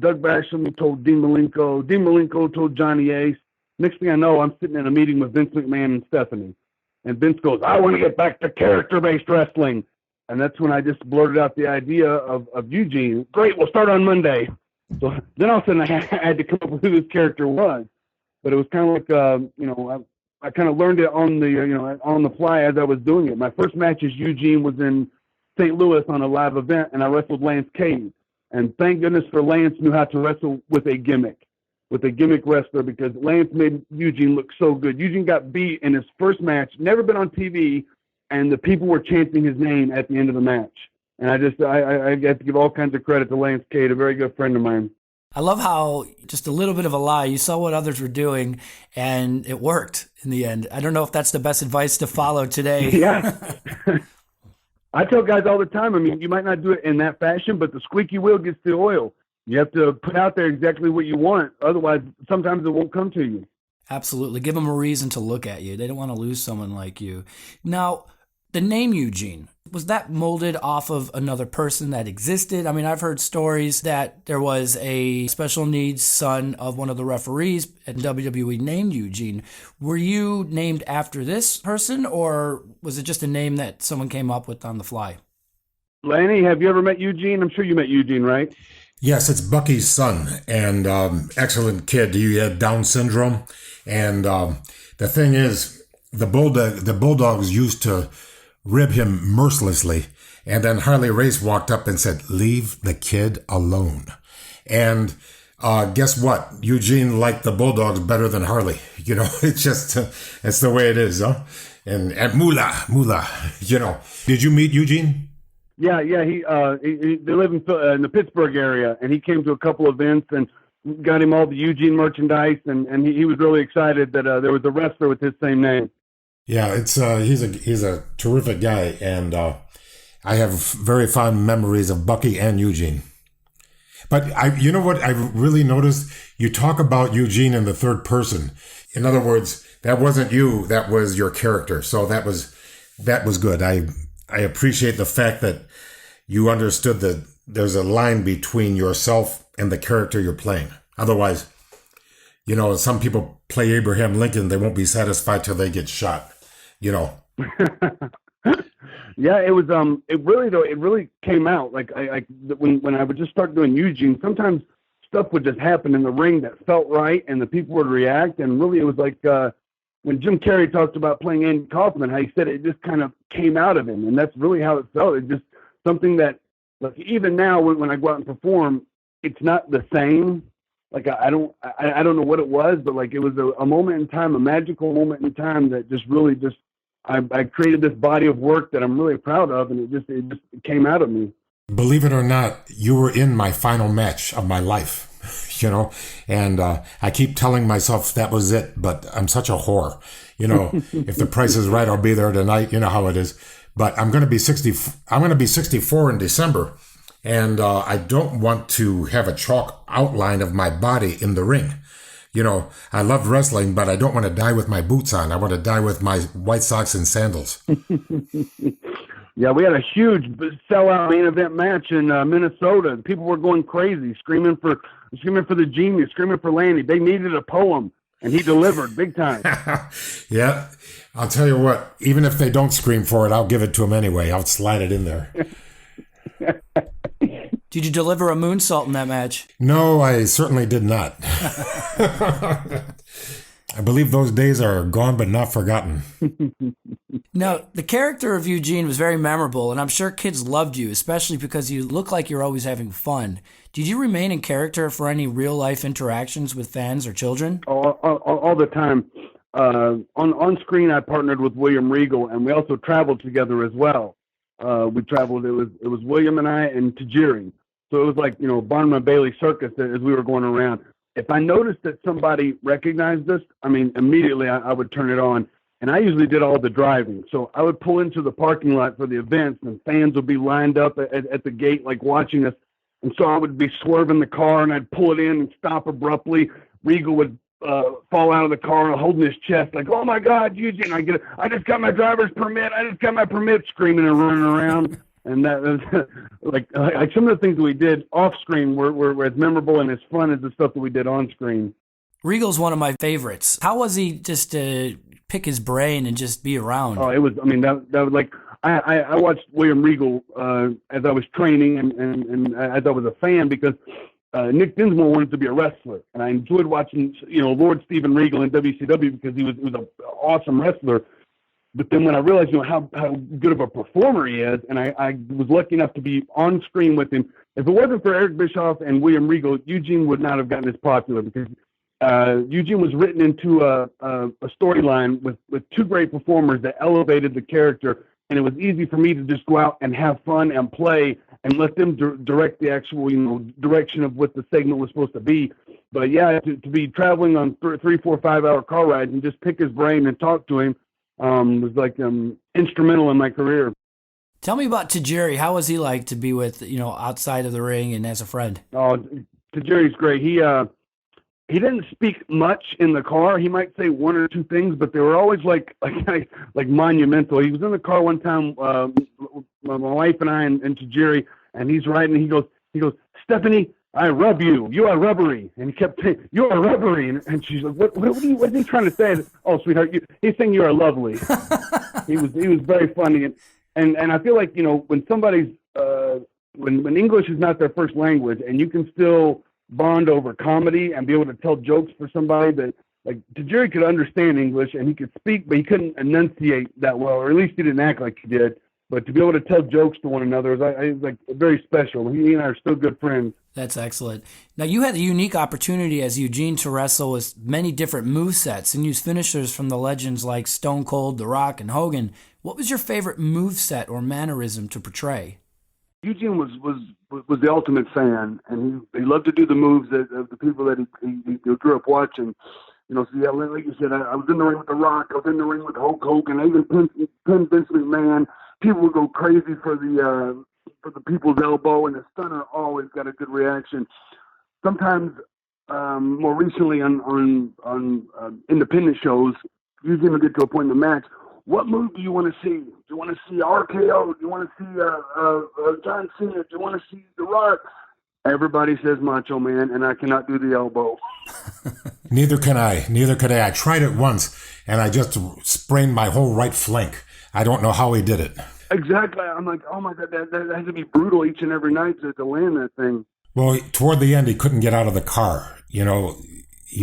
Doug Basham told Dean Malenko. Dean Malenko told Johnny Ace. Next thing I know, I'm sitting in a meeting with Vince McMahon and Stephanie. And Vince goes, I want to get back to character-based wrestling. And that's when I just blurted out the idea of Eugene. Great, we'll start on Monday. So then all of a sudden I had to come up with who this character was. But it was kind of like, I kind of learned it on the fly as I was doing it. My first match as Eugene was in St. Louis on a live event, and I wrestled Lance Cade. And thank goodness for Lance knew how to wrestle with a gimmick wrestler, because Lance made Eugene look so good. Eugene got beat in his first match, never been on TV, and the people were chanting his name at the end of the match. And I have to give all kinds of credit to Lance Cade, a very good friend of mine. I love how, just a little bit of a lie, you saw what others were doing, and it worked in the end. I don't know if that's the best advice to follow today. Yeah. I tell guys all the time, I mean, you might not do it in that fashion, but the squeaky wheel gets the oil. You have to put out there exactly what you want. Otherwise, sometimes it won't come to you. Absolutely. Give them a reason to look at you. They don't want to lose someone like you. Now, the name Eugene, was that molded off of another person that existed? I mean, I've heard stories that there was a special needs son of one of the referees at WWE named Eugene. Were you named after this person, or was it just a name that someone came up with on the fly? Lanny, have you ever met Eugene? I'm sure you met Eugene, right? Yes, it's Bucky's son, and excellent kid. He had Down syndrome, and the thing is, the Bulldogs used to rib him mercilessly, and then Harley Race walked up and said, "Leave the kid alone." And guess what? Eugene liked the Bulldogs better than Harley. You know, it's just it's the way it is, huh? And Moolah. You know, did you meet Eugene? Yeah. They live in the Pittsburgh area, and he came to a couple events and got him all the Eugene merchandise, and he was really excited that there was a wrestler with his same name. Yeah, it's he's a terrific guy, and I have very fond memories of Bucky and Eugene. But you know what I really noticed? You talk about Eugene in the third person. In other words, that wasn't you; that was your character. So that was good. I appreciate the fact that you understood that there's a line between yourself and the character you're playing. Otherwise, you know, some people play Abraham Lincoln; they won't be satisfied till they get shot. You know. Yeah, it was. It really came out like when I would just start doing Eugene. Sometimes stuff would just happen in the ring that felt right, and the people would react. And really, it was like when Jim Carrey talked about playing Andy Kaufman, how he said it just kind of came out of him, and that's really how it felt. It's just something that, like, even now when I go out and perform, it's not the same. Like I don't know what it was, but like it was a moment in time, a magical moment in time that just really just. I created this body of work that I'm really proud of, and it just came out of me. Believe it or not, you were in my final match of my life, you know, and I keep telling myself that was it, but I'm such a whore. You know, if the price is right, I'll be there tonight. You know how it is. But I'm going to be 64 in December, and I don't want to have a chalk outline of my body in the ring. You know, I love wrestling, but I don't want to die with my boots on. I want to die with my white socks and sandals. Yeah, we had a huge sellout main event match in Minnesota. People were going crazy, screaming for the Genius, screaming for Lanny. They needed a poem, and he delivered big time. Yeah, I'll tell you what. Even if they don't scream for it, I'll give it to them anyway. I'll slide it in there. Did you deliver a moonsault in that match? No, I certainly did not. I believe those days are gone but not forgotten. Now, the character of Eugene was very memorable, and I'm sure kids loved you, especially because you look like you're always having fun. Did you remain in character for any real-life interactions with fans or children? All the time. On screen, I partnered with William Regal, and we also traveled together as well. We traveled. It was William and I and Tajiri. So it was like, you know, Barnum and Bailey Circus as we were going around. If I noticed that somebody recognized us, I mean, immediately I would turn it on. And I usually did all the driving. So I would pull into the parking lot for the events, and fans would be lined up at the gate, like watching us. And so I would be swerving the car, and I'd pull it in and stop abruptly. Regal would fall out of the car holding his chest, like, "Oh my God, Eugene! I just got my driver's permit. I just got my permit!" Screaming and running around. And that was like some of the things that we did off screen were as memorable and as fun as the stuff that we did on screen. Regal's one of my favorites. How was he just to pick his brain and just be around? Oh, it was. I mean, that was like I watched William Regal as I was training and as I was a fan, because Nick Dinsmore wanted to be a wrestler, and I enjoyed watching, you know, Lord Steven Regal in WCW because he was an awesome wrestler. But then when I realized, how good of a performer he is, and I was lucky enough to be on screen with him. If it wasn't for Eric Bischoff and William Regal, Eugene would not have gotten as popular, because Eugene was written into a storyline with two great performers that elevated the character, and it was easy for me to just go out and have fun and play and let them direct the actual direction of what the segment was supposed to be. But yeah, to be traveling on 3, 4, 5 hour car rides and just pick his brain and talk to him was like instrumental in my career. Tell me about Tajiri. How was he like to be with, outside of the ring and as a friend? Oh, Tajiri's great. He didn't speak much in the car. He might say one or two things, but they were always like monumental. He was in the car one time, my wife and I and Tajiri, and he's riding. And he goes, Stephanie, I rub you. You are rubbery. And he kept saying, you are rubbery. And she's like, what is he trying to say? Oh, sweetheart, he's saying you are lovely. He was very funny. And I feel like, when somebody's, when English is not their first language and you can still bond over comedy and be able to tell jokes for somebody that, like, Tajiri could understand English and he could speak, but he couldn't enunciate that well, or at least he didn't act like he did. But to be able to tell jokes to one another is like very special. He and I are still good friends. That's excellent. Now, you had the unique opportunity as Eugene to wrestle with many different movesets and use finishers from the legends like Stone Cold, The Rock, and Hogan. What was your favorite moveset or mannerism to portray? Eugene was the ultimate fan, and he loved to do the moves of the people that he grew up watching. So yeah, like you said, I was in the ring with The Rock. I was in the ring with Hulk Hogan. I even pinned Vince McMahon. People would go crazy for the people's elbow, and the stunner always got a good reaction. Sometimes, more recently on independent shows, Eugene would get to a point in the match. What move do you want to see? Do you want to see RKO? Do you want to see John Cena? Do you want to see The Rock? Everybody says Macho Man, and I cannot do the elbow. Neither can I. I tried it once, and I just sprained my whole right flank. I don't know how he did it. Exactly. I'm like, oh my God, that has to be brutal each and every night to land that thing. Well, toward the end, he couldn't get out of the car. He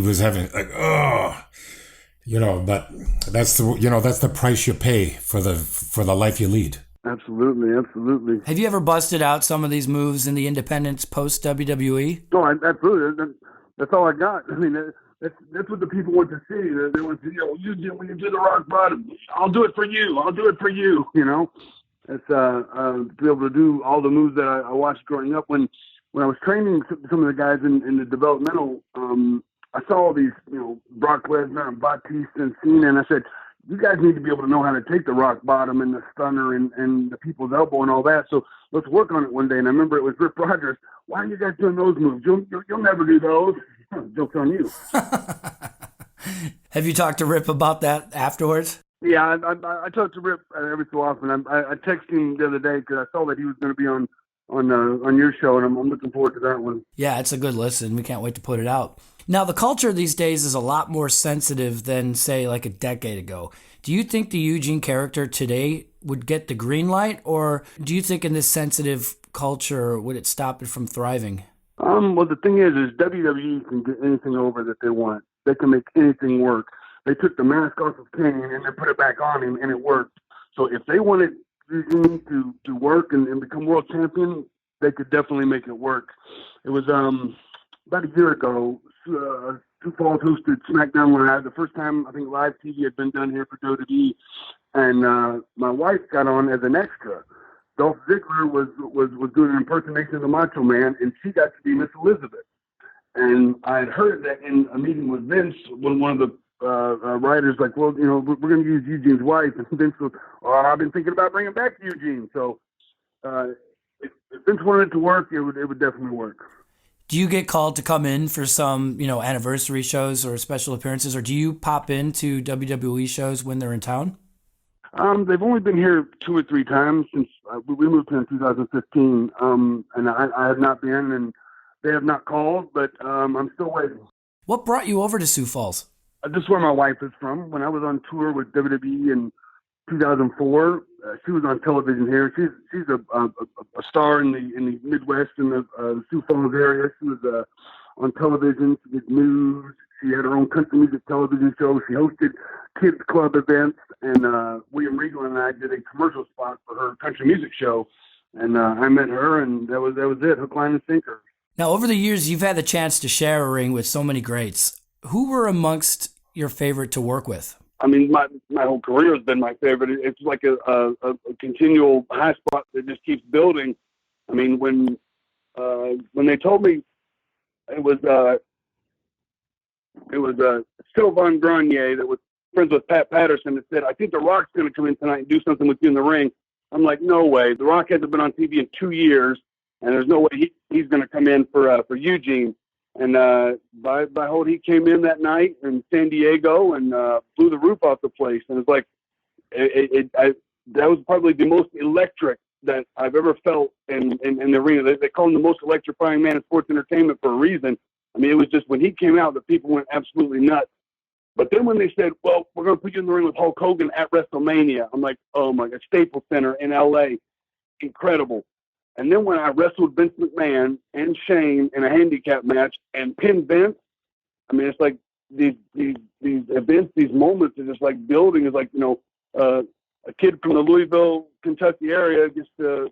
was having but that's the price you pay for the life you lead. Absolutely. Have you ever busted out some of these moves in the independents post WWE? No, absolutely. That's all I got. I mean, that's what the people want to see. They want to see, Eugene, when you do the rock bottom, I'll do it for you. It's to be able to do all the moves that I watched growing up. When I was training some of the guys in the developmental, I saw all these, Brock Lesnar and Batista and Cena, and I said, you guys need to be able to know how to take the rock bottom and the stunner and the people's elbow and all that. So let's work on it one day. And I remember it was Rip Rogers. Why are you guys doing those moves? You'll never do those. Joke's on you. Have you talked to Rip about that afterwards? Yeah, I talk to Rip every so often. I texted him the other day because I saw that he was going to be on your show, and I'm looking forward to that one. Yeah, it's a good listen. We can't wait to put it out. Now, the culture these days is a lot more sensitive than, say, like a decade ago. Do you think the Eugene character today would get the green light, or do you think in this sensitive culture would it stop it from thriving? Well, the thing is WWE can get anything over that they want. They can make anything work. They took the mask off of Kane and they put it back on him, and it worked. So if they wanted Eugene to work and become world champion, they could definitely make it work. It was about a year ago. Sioux Falls hosted SmackDown Live. The first time I think live TV had been done here for WWE, and my wife got on as an extra. Dolph Ziggler was doing an impersonation of the Macho Man, and she got to be Miss Elizabeth. And I had heard that in a meeting with Vince, when one of the writers like, well, we're going to use Eugene's wife, and Vince goes, I've been thinking about bringing back Eugene. So if Vince wanted it to work, it would definitely work. Do you get called to come in for some, anniversary shows or special appearances, or do you pop into WWE shows when they're in town? They've only been here 2 or 3 times since we moved here in 2015, and I have not been, and they have not called, but I'm still waiting. What brought you over to Sioux Falls? This is where my wife is from. When I was on tour with WWE in 2004, she was on television here. She's a star in the Midwest in the Sioux Falls area. She was on television. She did news. She had her own country music television show. She hosted kids club events, and William Regal and I did a commercial spot for her country music show. And I met her, and that was it, hook, line, and sinker. Now, over the years, you've had the chance to share a ring with so many greats. Who were amongst your favorite to work with? I mean, my whole career has been my favorite. It's like a continual high spot that just keeps building. I mean, when they told me it was Sylvain Grenier that was friends with Pat Patterson that said, I think The Rock's going to come in tonight and do something with you in the ring. I'm like, no way. The Rock hasn't been on TV in 2 years, and there's no way he's going to come in for Eugene. And by hold, he came in that night in San Diego and blew the roof off the place. And it's like, that was probably the most electric that I've ever felt in the arena. They call him the most electrifying man in sports entertainment for a reason. I mean, it was just when he came out that people went absolutely nuts. But then when they said, well, we're going to put you in the ring with Hulk Hogan at WrestleMania, I'm like, oh my God, Staples Center in LA, incredible. And then when I wrestled Vince McMahon and Shane in a handicap match and pinned Vince, I mean, it's like these events, these moments are just like building. It's like, a kid from the Louisville, Kentucky area gets to,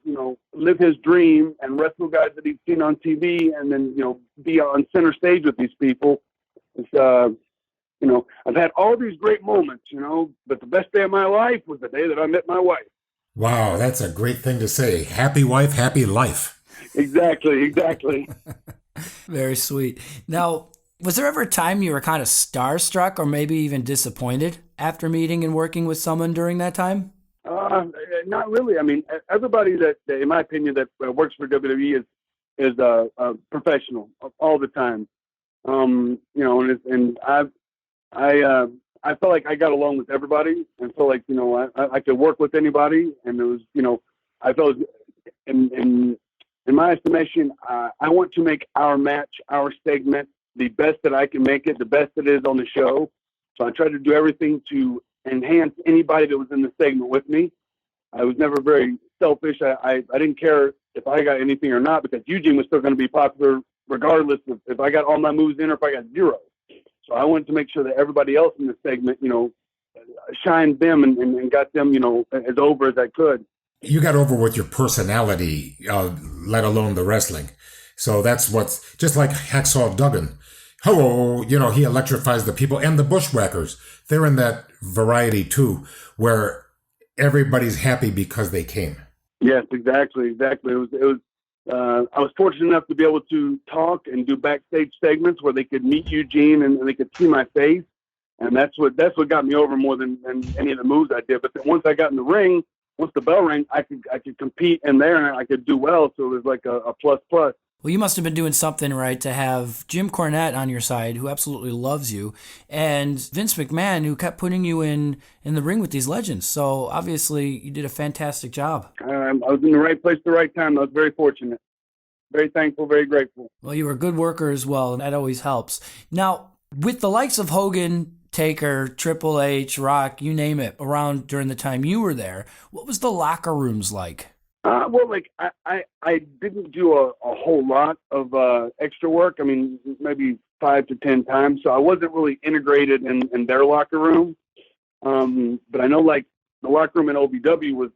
live his dream and wrestle guys that he's seen on TV and then, be on center stage with these people. It's, I've had all these great moments, but the best day of my life was the day that I met my wife. Wow, that's a great thing to say. Happy wife, happy life. Exactly. Very sweet. Now, was there ever a time you were kind of starstruck or maybe even disappointed after meeting and working with someone during that time? Not really. I mean, everybody that, in my opinion, that works for WWE is professional all the time. I felt like I got along with everybody and felt like, I could work with anybody. And it was, I felt in my estimation, I want to make our match, our segment, the best that I can make it, the best it is on the show. So I tried to do everything to enhance anybody that was in the segment with me. I was never very selfish. I didn't care if I got anything or not, because Eugene was still going to be popular regardless of if I got all my moves in or if I got zero. So I wanted to make sure that everybody else in the segment, shined them and got them, as over as I could. You got over with your personality, let alone the wrestling. So that's what's just like Hacksaw Duggan. Hello, he electrifies the people, and the Bushwhackers. They're in that variety too, where everybody's happy because they came. Yes, exactly. It was. I was fortunate enough to be able to talk and do backstage segments where they could meet Eugene and they could see my face, and that's what got me over more than any of the moves I did. But then once I got in the ring, once the bell rang, I could compete in there and I could do well. So it was like a plus. Well, you must have been doing something right to have Jim Cornette on your side, who absolutely loves you, and Vince McMahon, who kept putting you in the ring with these legends. So obviously you did a fantastic job. I was in the right place at the right time. I was very fortunate. Very thankful, very grateful. Well, you were a good worker as well, and that always helps. Now, with the likes of Hogan, Taker, Triple H, Rock, you name it, around during the time you were there, what was the locker rooms like? I didn't do a whole lot of extra work. I mean, maybe 5 to 10 times. So I wasn't really integrated in their locker room. But I know, like, the locker room in OVW was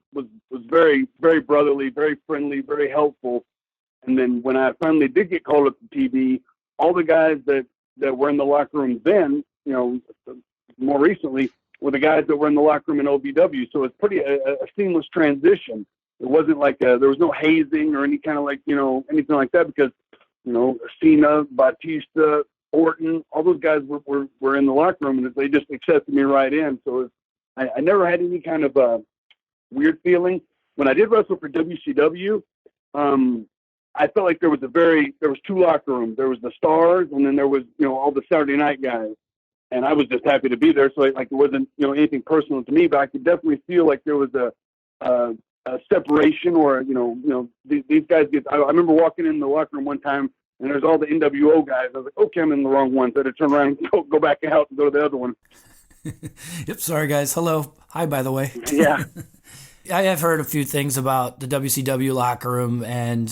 very, very brotherly, very friendly, very helpful. And then when I finally did get called up to TV, all the guys that were in the locker room then, more recently, were the guys that were in the locker room in OVW. So it's pretty a seamless transition. It wasn't like there was no hazing or any kind of anything like that, because, Cena, Batista, Orton, all those guys were in the locker room, and they just accepted me right in. So I never had any kind of weird feeling. When I did wrestle for WCW, I felt like there was two locker rooms. There was the Stars, and then there was, all the Saturday night guys. And I was just happy to be there. So it wasn't, anything personal to me, but I could definitely feel like there was a separation, or these guys get. I remember walking in the locker room one time, and there's all the NWO guys. I was like, okay, I'm in the wrong one. So I had to turn around and go back out and go to the other one. Yep, sorry guys. Hello, hi, by the way. Yeah. I have heard a few things about the WCW locker room and,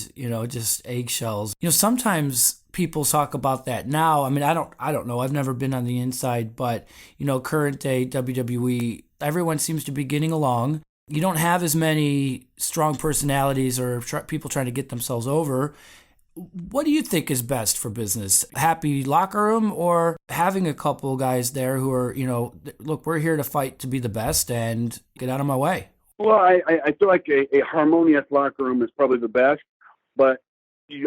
just eggshells. Sometimes people talk about that now. I mean, I don't know. I've never been on the inside, but, current day WWE, everyone seems to be getting along. You don't have as many strong personalities or people trying to get themselves over. What do you think is best for business? Happy locker room or having a couple guys there who are, look, we're here to fight to be the best and get out of my way? Well, I feel like a harmonious locker room is probably the best, but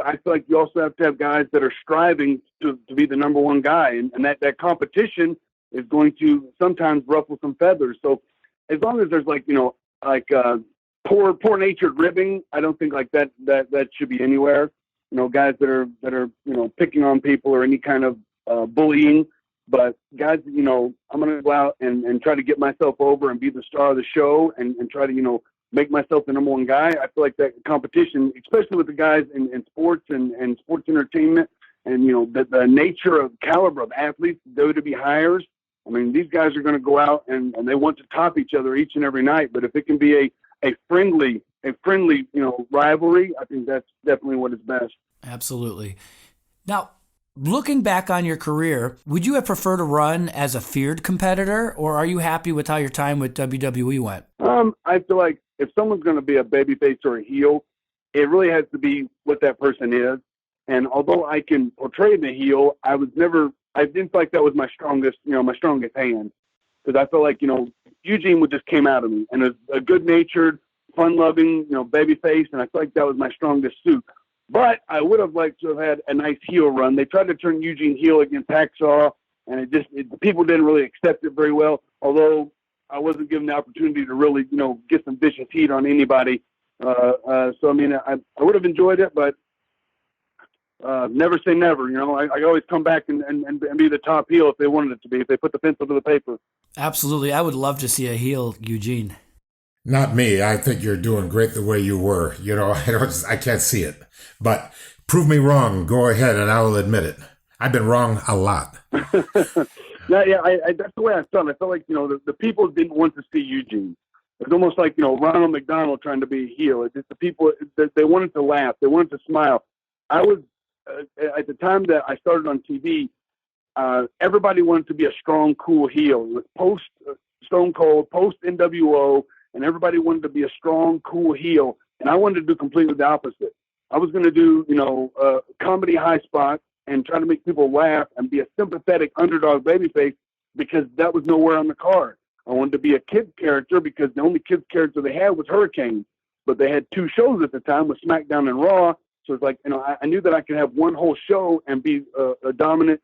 I feel like you also have to have guys that are striving to be the number one guy, and that competition is going to sometimes ruffle some feathers. So as long as there's poor-natured ribbing, I don't think like that should be anywhere. Guys that are picking on people or any kind of bullying. But guys, I'm going to go out and try to get myself over and be the star of the show and try to, make myself the number one guy. I feel like that competition, especially with the guys in sports and sports entertainment and, the nature of caliber of athletes WWE hires. I mean, these guys are going to go out and they want to top each other each and every night. But if it can be a friendly, rivalry, I think that's definitely what is best. Absolutely. Now, looking back on your career, would you have preferred to run as a feared competitor, or are you happy with how your time with WWE went? I feel like if someone's going to be a babyface or a heel, it really has to be what that person is. And although I can portray the heel, I didn't feel like that was my strongest hand. Because I felt like, Eugene just came out of me and a good-natured, fun-loving, babyface, and I felt like that was my strongest suit. But I would have liked to have had a nice heel run. They tried to turn Eugene heel against Hacksaw, and people didn't really accept it very well, although I wasn't given the opportunity to really, get some vicious heat on anybody. So, I mean, I would have enjoyed it, but never say never. I always come back and be the top heel if they wanted it to be, if they put the pencil to the paper. Absolutely. I would love to see a heel Eugene. Not me. I think you're doing great the way you were. I can't see it. But prove me wrong. Go ahead, and I will admit it. I've been wrong a lot. That's the way I felt. I felt like, the people didn't want to see Eugene. It was almost like, Ronald McDonald trying to be a heel. It's just the people, they wanted to laugh. They wanted to smile. I was, at the time that I started on TV, everybody wanted to be a strong, cool heel. It was post Stone Cold, post NWO, and everybody wanted to be a strong, cool heel. And I wanted to do completely the opposite. I was going to do, comedy high spot and try to make people laugh and be a sympathetic underdog babyface because that was nowhere on the card. I wanted to be a kid's character because the only kid's character they had was Hurricane. But they had two shows at the time with SmackDown and Raw. So it's like, I knew that I could have one whole show and be a dominant,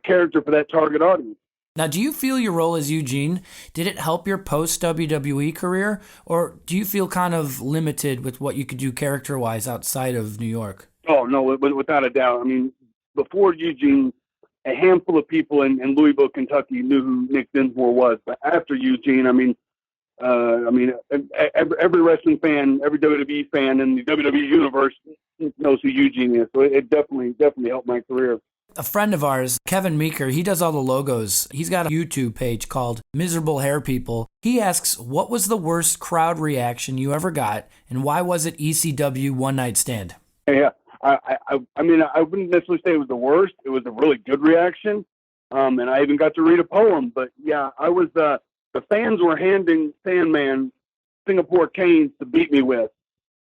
character for that target audience. Now, do you feel your role as Eugene, did it help your post-WWE career, or do you feel kind of limited with what you could do character-wise outside of New York? Oh, no, without a doubt. I mean, before Eugene, a handful of people in Louisville, Kentucky knew who Nick Dinsmore was. But after Eugene, every wrestling fan, every WWE fan in the WWE universe knows who Eugene is. So it definitely helped my career. A friend of ours, Kevin Meeker, he does all the logos. He's got a YouTube page called Miserable Hair People. He asks, what was the worst crowd reaction you ever got, and why was it ECW One Night Stand? Yeah, I wouldn't necessarily say it was the worst. It was a really good reaction, and I even got to read a poem. But yeah, I was the fans were handing Sandman Singapore canes to beat me with,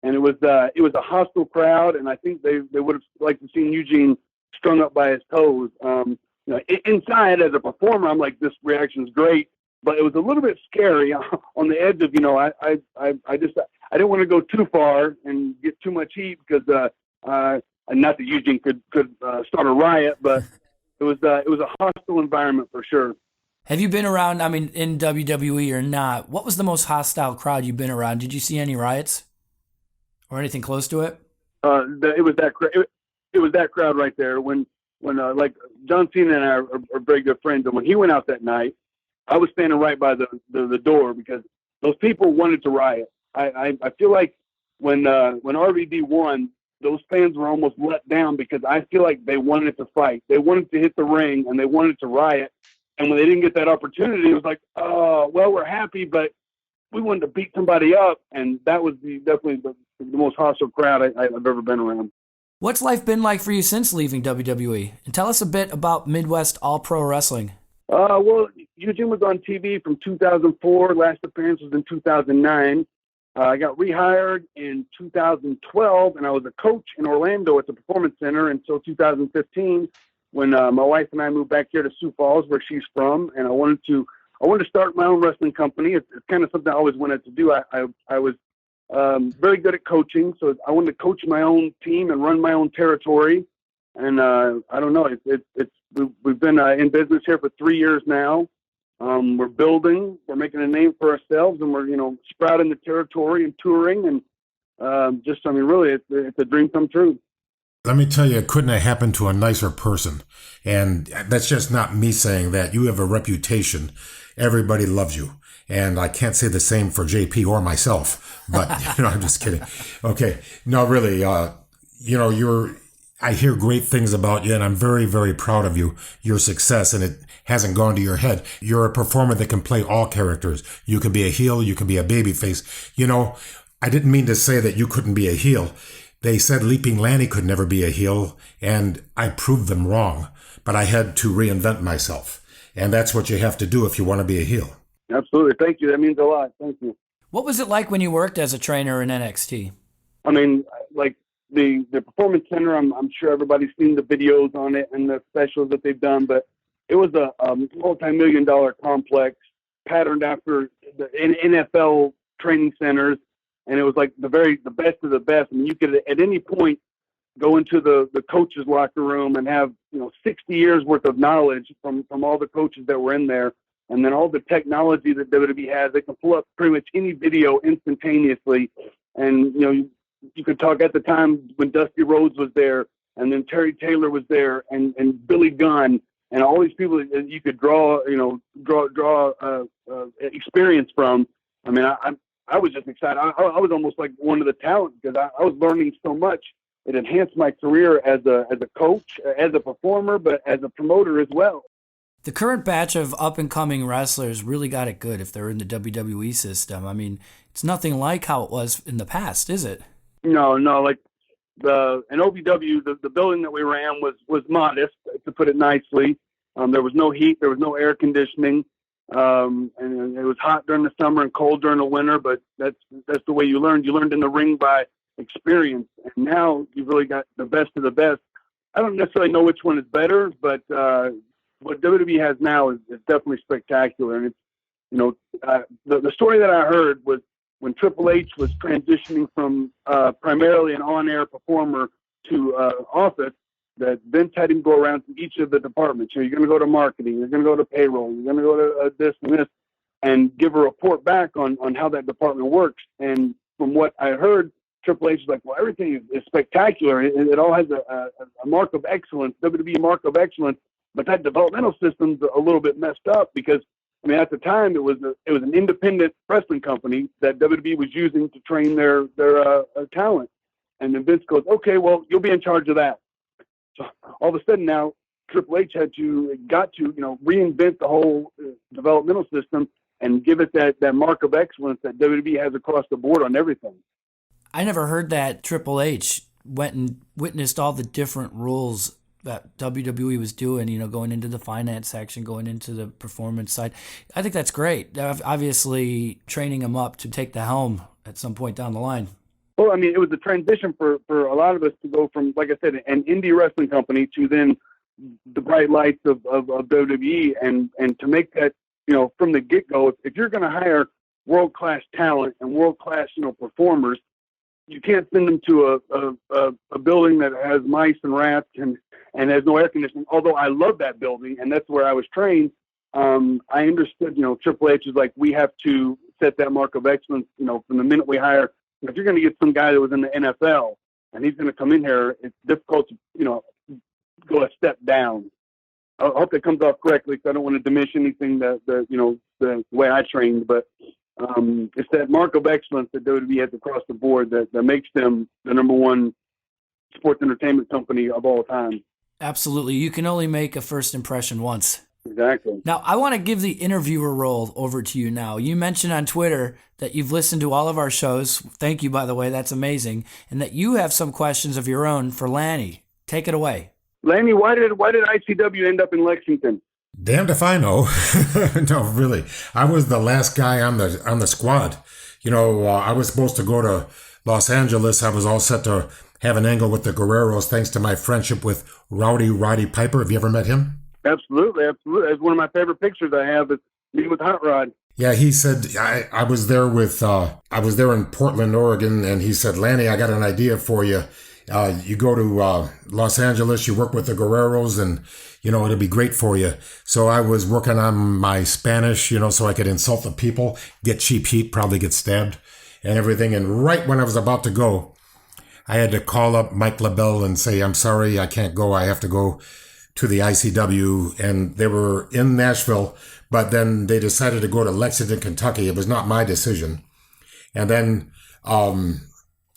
and it was a hostile crowd, and I think they would have liked to see Eugene strung up by his toes. Inside as a performer, I'm like, this reaction is great, but it was a little bit scary on the edge of, I didn't want to go too far and get too much heat because, not that Eugene could start a riot, but it was a hostile environment for sure. Have you been around, in WWE or not, what was the most hostile crowd you've been around? Did you see any riots or anything close to it? It was that crowd right there when like John Cena and I are very good friends. And when he went out that night, I was standing right by the door because those people wanted to riot. I feel like when RVD won, those fans were almost let down because I feel like they wanted to fight. They wanted to hit the ring and they wanted to riot. And when they didn't get that opportunity, it was like, oh, well, we're happy, but we wanted to beat somebody up, and that was definitely the most hostile crowd I've ever been around. What's life been like for you since leaving WWE? And tell us a bit about Midwest All-Pro Wrestling. Well, Eugene was on TV from 2004. Last appearance was in 2009. I got rehired in 2012, and I was a coach in Orlando at the Performance Center until 2015, when my wife and I moved back here to Sioux Falls, where she's from, and I wanted to start my own wrestling company. It's kind of something I always wanted to do. I was very good at coaching, so I wanted to coach my own team and run my own territory. And I don't know, we've been in business here for 3 years now. We're building, we're making a name for ourselves, and we're sprouting the territory and touring, and really, it's a dream come true. Let me tell you, it couldn't have happened to a nicer person. And that's just not me saying that. You have a reputation. Everybody loves you. And I can't say the same for JP or myself, but I'm just kidding. Okay. No, really, I hear great things about you, and I'm very, very proud of you, your success, and it hasn't gone to your head. You're a performer that can play all characters. You can be a heel, you can be a babyface. I didn't mean to say that you couldn't be a heel. They said Leaping Lanny could never be a heel, and I proved them wrong. But I had to reinvent myself, and that's what you have to do if you want to be a heel. Absolutely. Thank you. That means a lot. Thank you. What was it like when you worked as a trainer in NXT? I mean, like the Performance Center, I'm sure everybody's seen the videos on it and the specials that they've done, but it was a multi-million-dollar complex patterned after the NFL training centers. And it was like the best of the best. I mean, you could at any point go into the coach's locker room and have 60 years worth of knowledge from all the coaches that were in there, and then all the technology that WWE has. They can pull up pretty much any video instantaneously, and you could talk at the time when Dusty Rhodes was there, and then Terry Taylor was there, and Billy Gunn, and all these people that you could draw experience from. I mean, I was just excited. I was almost like one of the talent because I was learning so much. It enhanced my career as a coach, as a performer, but as a promoter as well. The current batch of up-and-coming wrestlers really got it good if they're in the WWE system. I mean, it's nothing like how it was in the past, is it? No. Like in OVW, the building that we ran was modest, to put it nicely. There was no heat. There was no air conditioning. And it was hot during the summer and cold during the winter, but that's the way you learned. You learned in the ring by experience, and now you've really got the best of the best. I don't necessarily know which one is better, but what WWE has now is definitely spectacular. And it's the story that I heard was when Triple H was transitioning from primarily an on-air performer to office, that Vince had him go around to each of the departments. You're going to go to marketing, you're going to go to payroll, you're going to go to this and this, and give a report back on how that department works. And from what I heard, Triple H is like, well, everything is spectacular. It all has a mark of excellence, WWE mark of excellence, but that developmental system's a little bit messed up because, I mean, at the time it was an independent wrestling company that WWE was using to train their talent. And then Vince goes, okay, well, you'll be in charge of that. So all of a sudden now, Triple H got to reinvent the whole developmental system and give it that mark of excellence that WWE has across the board on everything. I never heard that Triple H went and witnessed all the different rules that WWE was doing, going into the finance section, going into the performance side. I think that's great. Obviously, training him up to take the helm at some point down the line. Well, I mean, it was a transition for a lot of us to go from, like I said, an indie wrestling company to then the bright lights of WWE, and to make that, from the get-go, if you're going to hire world-class talent and world-class, performers, you can't send them to a building that has mice and rats and has no air conditioning. Although I love that building, and that's where I was trained, I understood, Triple H is like, we have to set that mark of excellence, from the minute we hire. If you're going to get some guy that was in the NFL and he's going to come in here, it's difficult to, go a step down. I hope that comes off correctly because I don't want to diminish anything the way I trained, but it's that mark of excellence that WWE has across the board that makes them the number one sports entertainment company of all time. Absolutely. You can only make a first impression once. Exactly. Now, I want to give the interviewer role over to you now. You mentioned on Twitter that you've listened to all of our shows. Thank you, by the way. That's amazing. And that you have some questions of your own for Lanny. Take it away. Lanny, why did ICW end up in Lexington? Damned if I know. No, really. I was the last guy on the squad. I was supposed to go to Los Angeles. I was all set to have an angle with the Guerreros thanks to my friendship with Rowdy Roddy Piper. Have you ever met him? Absolutely. That's one of my favorite pictures I have is me with Hot Rod. Yeah, he said, I was there in Portland, Oregon, and he said, Lanny, I got an idea for you. You go to Los Angeles, you work with the Guerreros, and, it'll be great for you. So I was working on my Spanish, so I could insult the people, get cheap heat, probably get stabbed and everything. And right when I was about to go, I had to call up Mike LaBelle and say, I'm sorry, I can't go. I have to go to the ICW. And they were in Nashville, but then they decided to go to Lexington, Kentucky. It was not my decision. And then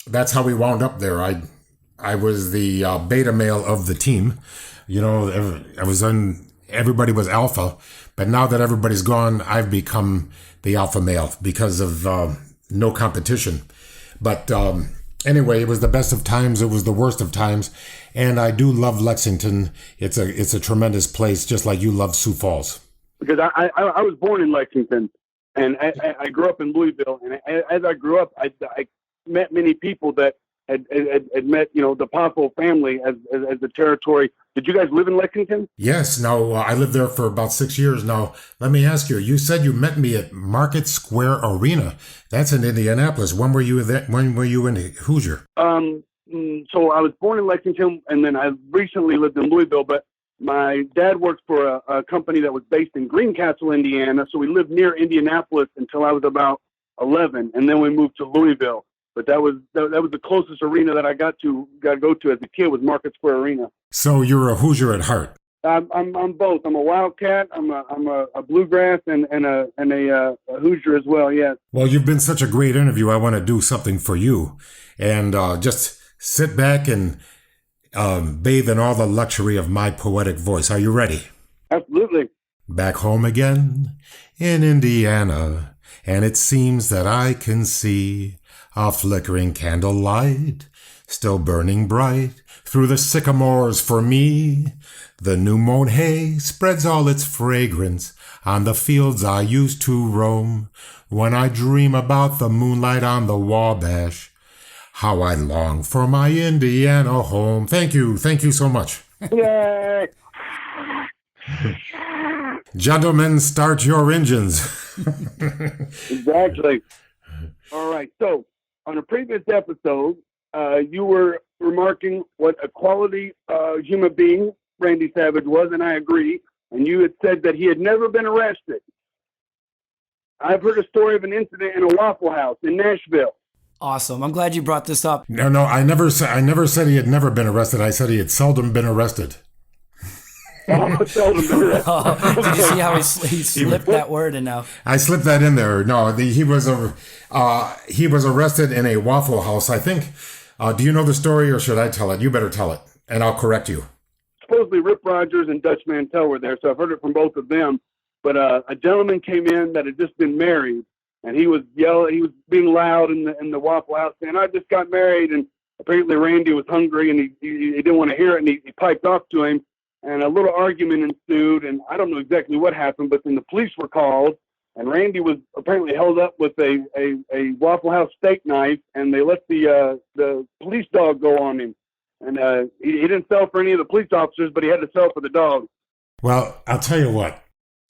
that's how we wound up there. I was the beta male of the team. Everybody was alpha, but now that everybody's gone, I've become the alpha male because of no competition. But anyway, it was the best of times. It was the worst of times. And I do love Lexington. It's a tremendous place, just like you love Sioux Falls. Because I was born in Lexington, and I grew up in Louisville. And as I grew up, I met many people that had met, the Poffo family as the territory. Did you guys live in Lexington? Yes. Now, I lived there for about 6 years. Now, let me ask you, you said you met me at Market Square Arena. That's in Indianapolis. When were you there? When were you in Hoosier? So I was born in Lexington, and then I recently lived in Louisville, but my dad worked for a company that was based in Greencastle, Indiana. So we lived near Indianapolis until I was about 11, and then we moved to Louisville. But that was the closest arena that I got to go to as a kid was Market Square Arena. So you're a Hoosier at heart. I'm both. I'm a Wildcat. I'm a Bluegrass and a Hoosier as well. Yes. Well, you've been such a great interview. I want to do something for you, and just sit back and bathe in all the luxury of my poetic voice. Are you ready? Absolutely. Back home again in Indiana, and it seems that I can see a flickering candlelight, still burning bright through the sycamores for me. The new mown hay spreads all its fragrance on the fields I used to roam. When I dream about the moonlight on the Wabash, how I long for my Indiana home. Thank you so much. Yay! Gentlemen, start your engines. Exactly. All right, so on a previous episode, you were remarking what a quality human being Randy Savage was, and I agree. And you had said that he had never been arrested. I've heard a story of an incident in a Waffle House in Nashville. Awesome. I'm glad you brought this up. No, I never said he had never been arrested. I said he had seldom been arrested. Seldom been arrested. Oh, did you see how he slipped that word in now? I slipped that in there. No, he was arrested in a Waffle House, I think. Do you know the story, or should I tell it? You better tell it, and I'll correct you. Supposedly Rip Rogers and Dutch Mantell were there, so I've heard it from both of them. But a gentleman came in that had just been married, and he was yelling. He was being loud in the Waffle House, saying, "I just got married." And apparently Randy was hungry, and he didn't want to hear it, and he piped off to him. And a little argument ensued, and I don't know exactly what happened, but then the police were called, and Randy was apparently held up with a Waffle House steak knife, and they let the police dog go on him. And he didn't sell for any of the police officers, but he had to sell for the dog. Well, I'll tell you what.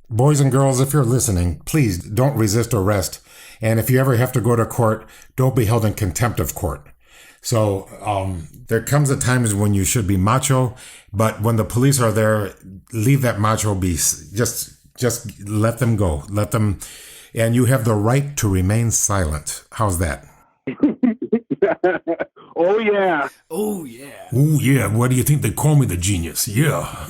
Boys and girls, if you're listening, please don't resist arrest. And if you ever have to go to court, don't be held in contempt of court. So there comes a time when you should be macho, but when the police are there, leave that macho be. Just let them go. Let them, and you have the right to remain silent. How's that? Oh yeah. Oh yeah. Oh yeah. What do you think they call me, the genius? Yeah.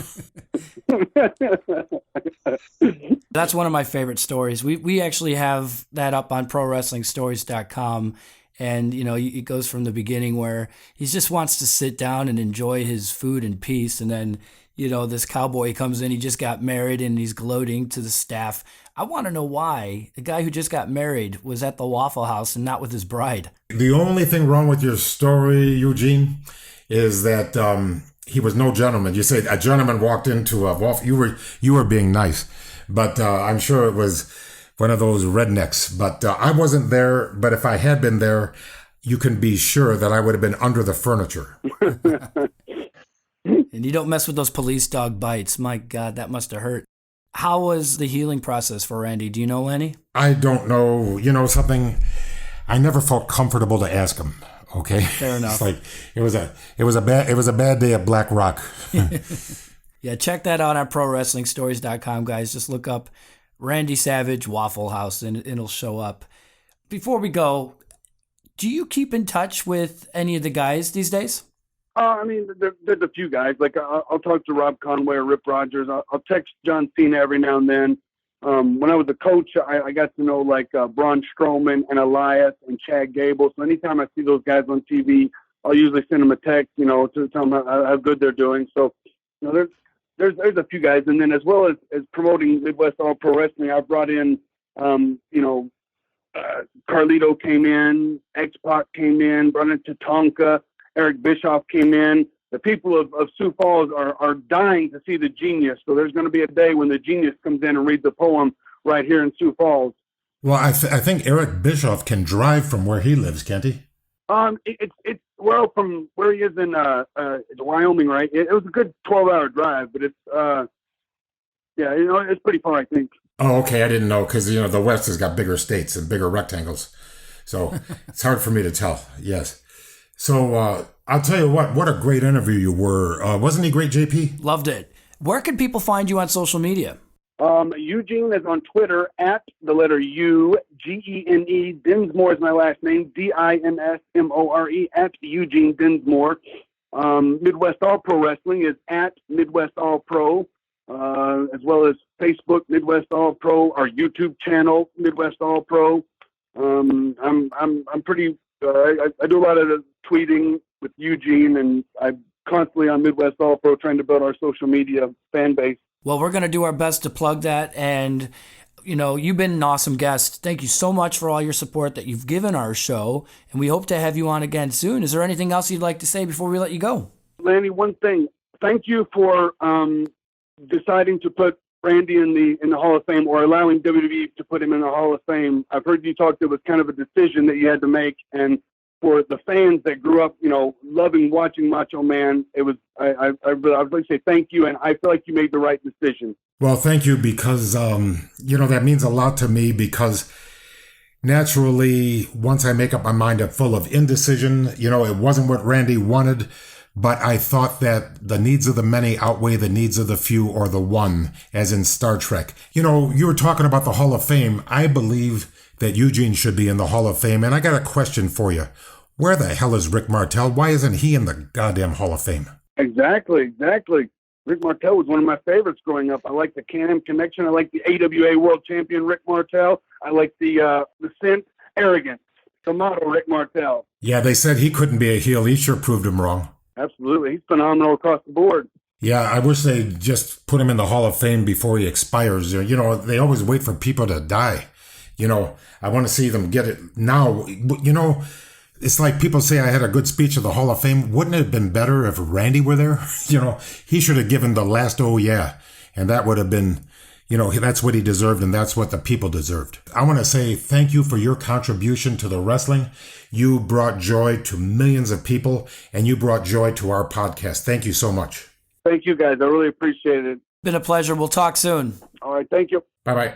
That's one of my favorite stories. We actually have that up on ProWrestlingStories.com. And, it goes from the beginning where he just wants to sit down and enjoy his food in peace. And then this cowboy comes in, he just got married and he's gloating to the staff. I want to know why the guy who just got married was at the Waffle House and not with his bride. The only thing wrong with your story, Eugene, is that he was no gentleman. You said a gentleman walked into a Waffle. You were being nice, but I'm sure it was one of those rednecks. But I wasn't there. But if I had been there, you can be sure that I would have been under the furniture. And you don't mess with those police dog bites. My God, that must have hurt. How was the healing process for Randy? Do you know, Lanny? I don't know. You know something? I never felt comfortable to ask him. Okay, fair enough. It's like it was a bad day at Black Rock. Yeah, check that out on ProWrestlingStories.com, guys. Just look up Randy Savage Waffle House and it'll show up. Before we go, do you keep in touch with any of the guys these days? I mean, there's a few guys. Like, I'll talk to Rob Conway or Rip Rogers. I'll text John Cena every now and then. When I was a coach, I got to know, like, Braun Strowman and Elias and Chad Gable. So anytime I see those guys on TV, I'll usually send them a text, to tell them how good they're doing. So, there's a few guys. And then as well as promoting Midwest All Pro Wrestling, I brought in, Carlito came in, X-Pac came in, brought in Tatanka. Eric Bischoff came in. The people of Sioux Falls are dying to see the Genius. So there's going to be a day when the Genius comes in and reads a poem right here in Sioux Falls. Well, I think Eric Bischoff can drive from where he lives, can't he? It's well from where he is in Wyoming, right? It was a good 12-hour drive, but it's it's pretty far, I think. Oh, okay. I didn't know because the West has got bigger states and bigger rectangles, so it's hard for me to tell. Yes. So I'll tell you what a great interview you were. Wasn't he great, JP? Loved it. Where can people find you on social media? Eugene is on Twitter at the letter U, Gene. Dinsmore is my last name, Dinsmore, at Eugene Dinsmore. Midwest All Pro Wrestling is at Midwest All Pro, as well as Facebook, Midwest All Pro, our YouTube channel, Midwest All Pro. I'm pretty... I do a lot of the tweeting with Eugene, and I'm constantly on Midwest All Pro trying to build our social media fan base. Well, we're going to do our best to plug that. And, you've been an awesome guest. Thank you so much for all your support that you've given our show. And we hope to have you on again soon. Is there anything else you'd like to say before we let you go? Lanny, one thing. Thank you for deciding to put Randy in the Hall of Fame, or allowing WWE to put him in the Hall of Fame. I've heard you talk. It was kind of a decision that you had to make, and for the fans that grew up, loving watching Macho Man, it was. I would like to say thank you, and I feel like you made the right decision. Well, thank you, because that means a lot to me, because naturally, once I make up my mind, I'm full of indecision. It wasn't what Randy wanted. But I thought that the needs of the many outweigh the needs of the few, or the one, as in Star Trek. You were talking about the Hall of Fame. I believe that Eugene should be in the Hall of Fame. And I got a question for you. Where the hell is Rick Martel? Why isn't he in the goddamn Hall of Fame? Exactly. Rick Martel was one of my favorites growing up. I like the Can-Am Connection. I like the AWA World Champion Rick Martel. I like the Scent Arrogance, the model Rick Martel. Yeah, they said he couldn't be a heel. He sure proved him wrong. Absolutely. He's phenomenal across the board. Yeah, I wish they just put him in the Hall of Fame before he expires. They always wait for people to die. I want to see them get it now. It's like people say I had a good speech at the Hall of Fame. Wouldn't it have been better if Randy were there? He should have given the last oh yeah. And that would have been, that's what he deserved, and that's what the people deserved. I want to say thank you for your contribution to the wrestling. You brought joy to millions of people, and you brought joy to our podcast. Thank you so much. Thank you, guys. I really appreciate it. Been a pleasure. We'll talk soon. All right. Thank you. Bye-bye.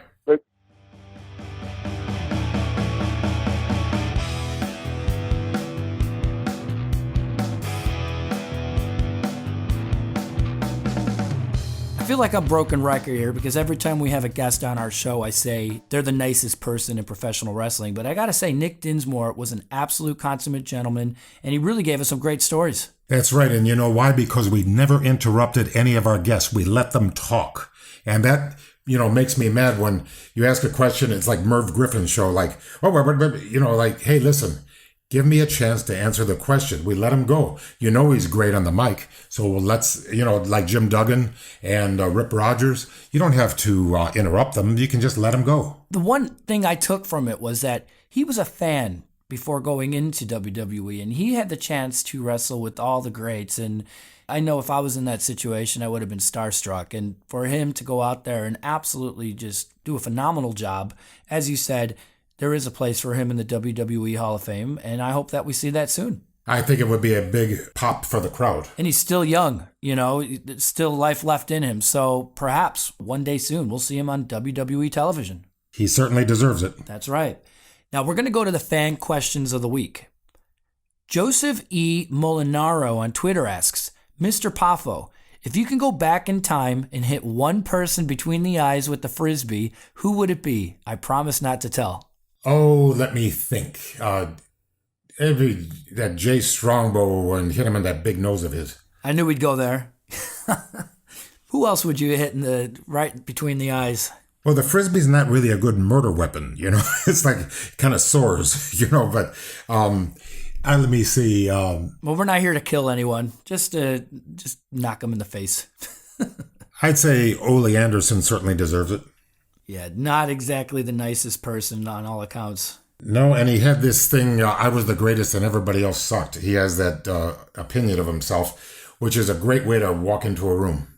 I feel like a broken record here because every time we have a guest on our show, I say they're the nicest person in professional wrestling. But I got to say, Nick Dinsmore was an absolute consummate gentleman, and he really gave us some great stories. That's right. And you know why? Because we never interrupted any of our guests. We let them talk. And that, makes me mad when you ask a question. It's like Merv Griffin's show, like, hey, listen, Give me a chance to answer the question. We let him go. You know he's great on the mic. So let's, like Jim Duggan and Rip Rogers, you don't have to interrupt them. You can just let him go. The one thing I took from it was that he was a fan before going into WWE, and he had the chance to wrestle with all the greats. And I know if I was in that situation, I would have been starstruck. And for him to go out there and absolutely just do a phenomenal job, as you said, there is a place for him in the WWE Hall of Fame, and I hope that we see that soon. I think it would be a big pop for the crowd. And he's still young, still life left in him. So perhaps one day soon we'll see him on WWE television. He certainly deserves it. That's right. Now we're going to go to the fan questions of the week. Joseph E. Molinaro on Twitter asks, Mr. Poffo, if you can go back in time and hit one person between the eyes with the Frisbee, who would it be? I promise not to tell. Oh, let me think. That Jay Strongbow and hit him in that big nose of his. I knew we'd go there. Who else would you hit in the right between the eyes? Well, the Frisbee's not really a good murder weapon, It's like kind of sores, but let me see. Well, we're not here to kill anyone. Just knock him in the face. I'd say Ole Anderson certainly deserves it. Yeah, not exactly the nicest person on all accounts. No, and he had this thing, I was the greatest and everybody else sucked. He has that opinion of himself, which is a great way to walk into a room.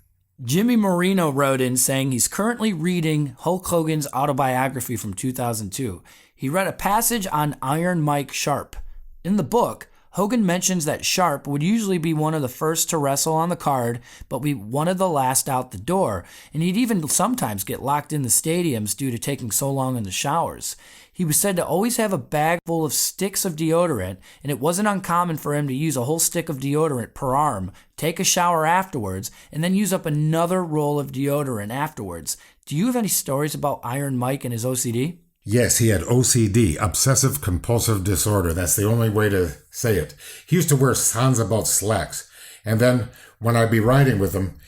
Jimmy Marino wrote in saying he's currently reading Hulk Hogan's autobiography from 2002. He read a passage on Iron Mike Sharp. In the book, Hogan mentions that Sharp would usually be one of the first to wrestle on the card, but be one of the last out the door, and he'd even sometimes get locked in the stadiums due to taking so long in the showers. He was said to always have a bag full of sticks of deodorant, and it wasn't uncommon for him to use a whole stick of deodorant per arm, take a shower afterwards, and then use up another roll of deodorant afterwards. Do you have any stories about Iron Mike and his OCD? Yes, he had OCD, obsessive compulsive disorder. That's the only way to say it. He used to wear Sansabout slacks. And then when I'd be riding with him,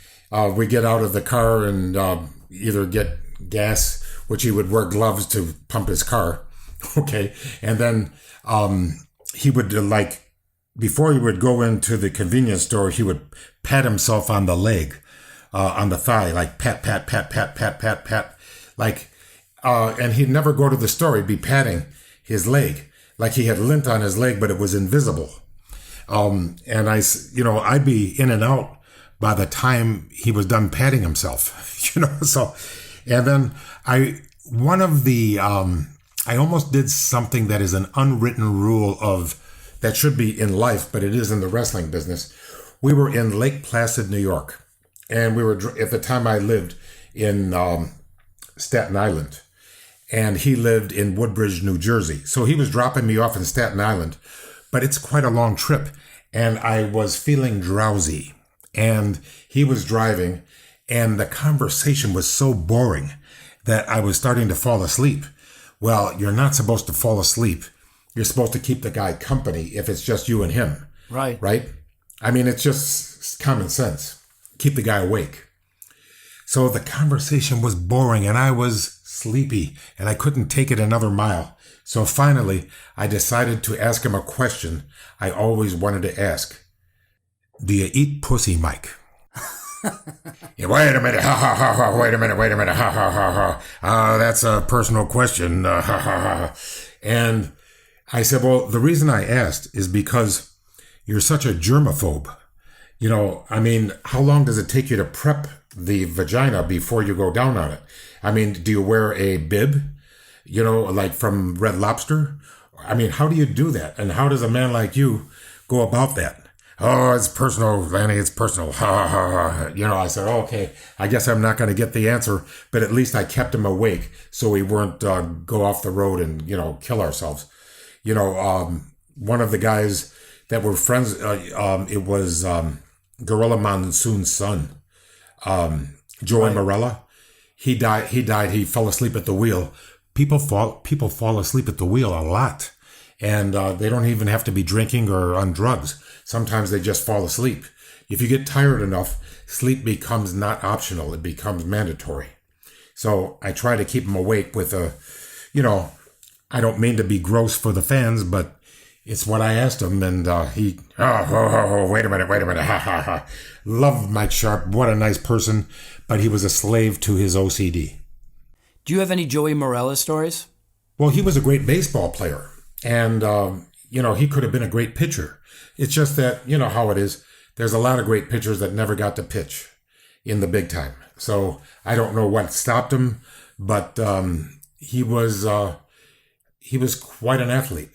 we get out of the car and either get gas, which he would wear gloves to pump his car. Okay. And then he would before he would go into the convenience store, he would pat himself on the leg, on the thigh, like pat, pat, pat, pat, pat, pat, pat, like... and he'd never go to the store. He'd be patting his leg like he had lint on his leg, but it was invisible. And I'd be in and out by the time he was done patting himself, so, and then I almost did something that is an unwritten rule that should be in life, but it is in the wrestling business. We were in Lake Placid, New York, and we were, at the time I lived in Staten Island. And he lived in Woodbridge, New Jersey. So he was dropping me off in Staten Island, but it's quite a long trip. And I was feeling drowsy. And he was driving, and the conversation was so boring that I was starting to fall asleep. Well, you're not supposed to fall asleep. You're supposed to keep the guy company if it's just you and him. Right. Right? I mean, it's just common sense. Keep the guy awake. So the conversation was boring, and I was sleepy, and I couldn't take it another mile. So finally, I decided to ask him a question I always wanted to ask. Do you eat pussy, Mike? Yeah, wait a minute, ha ha ha ha, wait a minute, ha ha ha ha. That's a personal question, ha ha ha. And I said, well, the reason I asked is because you're such a germaphobe. How long does it take you to prep the vagina before you go down on it? Do you wear a bib, like from Red Lobster? How do you do that? And how does a man like you go about that? Oh, it's personal, Lanny, it's personal. Ha, ha, ha. I said, okay, I guess I'm not going to get the answer, but at least I kept him awake so we weren't go off the road and, kill ourselves. One of the guys that were friends, it was Gorilla Monsoon's son, Joey Morella. He died. He fell asleep at the wheel. People fall asleep at the wheel a lot, and they don't even have to be drinking or on drugs. Sometimes they just fall asleep. If you get tired enough, sleep becomes not optional. It becomes mandatory. So I try to keep them awake with I don't mean to be gross for the fans, but It's what I asked him, and wait a minute, ha ha ha. Loved Mike Sharp, what a nice person, but he was a slave to his OCD. Do you have any Joey Morella stories? Well, he was a great baseball player, and, he could have been a great pitcher. It's just that, you know how it is, there's a lot of great pitchers that never got to pitch in the big time. So I don't know what stopped him, but he was quite an athlete.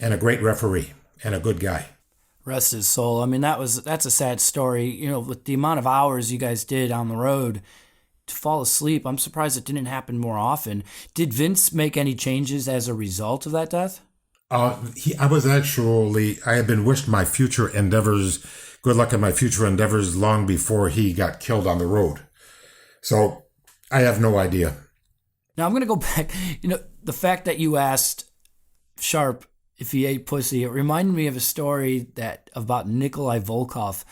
And a great referee and a good guy. Rest his soul. I mean, that's a sad story. You know, with the amount of hours you guys did on the road to fall asleep, I'm surprised it didn't happen more often. Did Vince make any changes as a result of that death? I had been wished my future endeavors, good luck in my future endeavors long before he got killed on the road. So I have no idea. Now I'm going to go back. You know, the fact that you asked Sharp if he ate pussy, it reminded me of a story about Nikolai Volkov.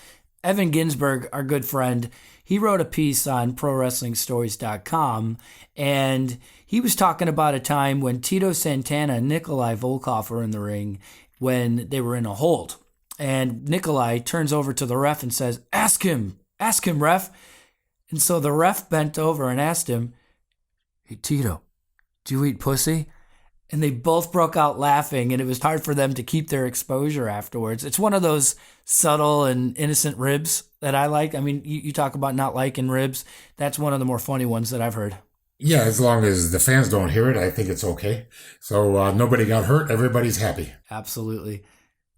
Evan Ginsberg, our good friend, he wrote a piece on ProWrestlingStories.com, and he was talking about a time when Tito Santana and Nikolai Volkov were in the ring when they were in a hold. And Nikolai turns over to the ref and says, ask him, ref. And so the ref bent over and asked him, hey, Tito, do you eat pussy? And they both broke out laughing, and it was hard for them to keep their exposure afterwards. It's one of those subtle and innocent ribs that I like. I mean, you talk about not liking ribs. That's one of the more funny ones that I've heard. Yeah, as long as the fans don't hear it, I think it's okay. So nobody got hurt. Everybody's happy. Absolutely.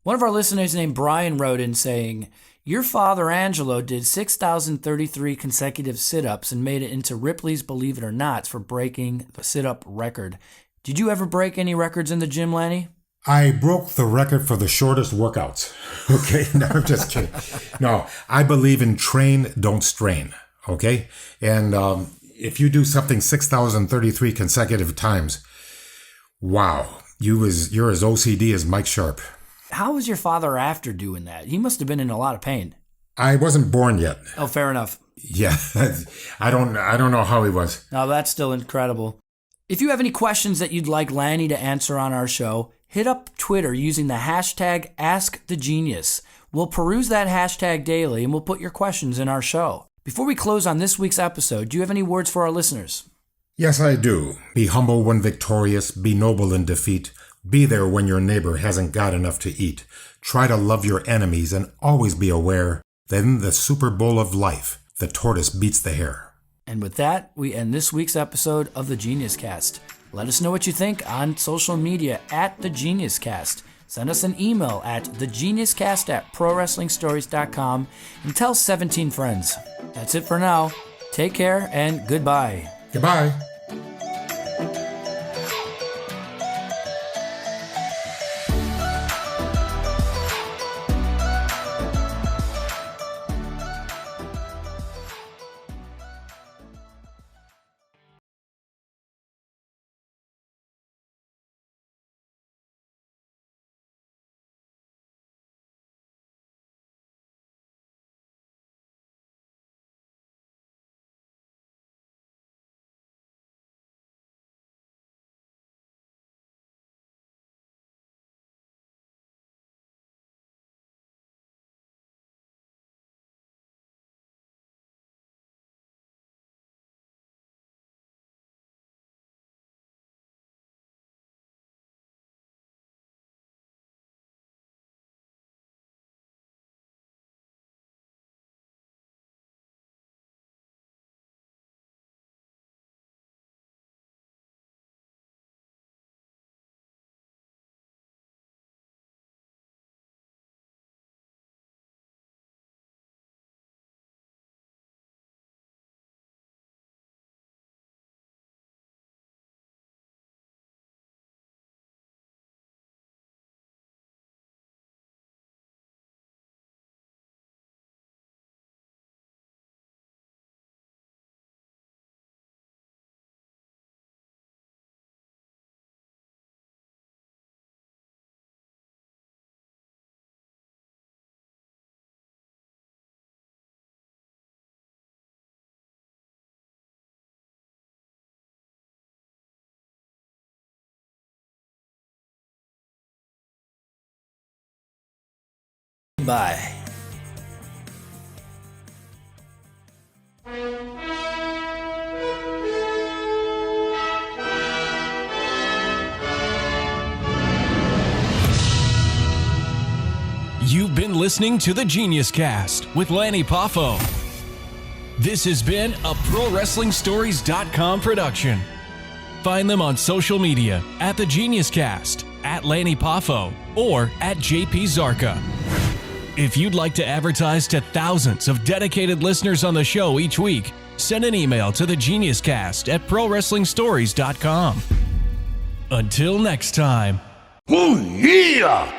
One of our listeners named Brian wrote in saying, your father, Angelo, did 6,033 consecutive sit-ups and made it into Ripley's Believe It or Not for breaking the sit-up record. Did you ever break any records in the gym, Lanny? I broke the record for the shortest workouts. Okay, no, I'm just kidding. No, I believe in train, don't strain. Okay, and if you do something 6,033 consecutive times, wow, you're as OCD as Mike Sharp. How was your father after doing that? He must have been in a lot of pain. I wasn't born yet. Oh, fair enough. Yeah, I don't know how he was. No, that's still incredible. If you have any questions that you'd like Lanny to answer on our show, hit up Twitter using the hashtag AskTheGenius. We'll peruse that hashtag daily, and we'll put your questions in our show. Before we close on this week's episode, do you have any words for our listeners? Yes, I do. Be humble when victorious, be noble in defeat. Be there when your neighbor hasn't got enough to eat. Try to love your enemies and always be aware that in the Super Bowl of life, the tortoise beats the hare. And with that, we end this week's episode of The Genius Cast. Let us know what you think on social media at The Genius Cast. Send us an email at thegeniuscast@prowrestlingstories.com and tell 17 friends. That's it for now. Take care and goodbye. Goodbye. Goodbye. You've been listening to the Genius Cast with Lanny Poffo. This has been a ProWrestlingStories.com production. Find them on social media at The Genius Cast, at Lanny Poffo, or at JP Zarka. If you'd like to advertise to thousands of dedicated listeners on the show each week, send an email to The Genius Cast at ProWrestlingStories.com. Until next time. Oh, yeah!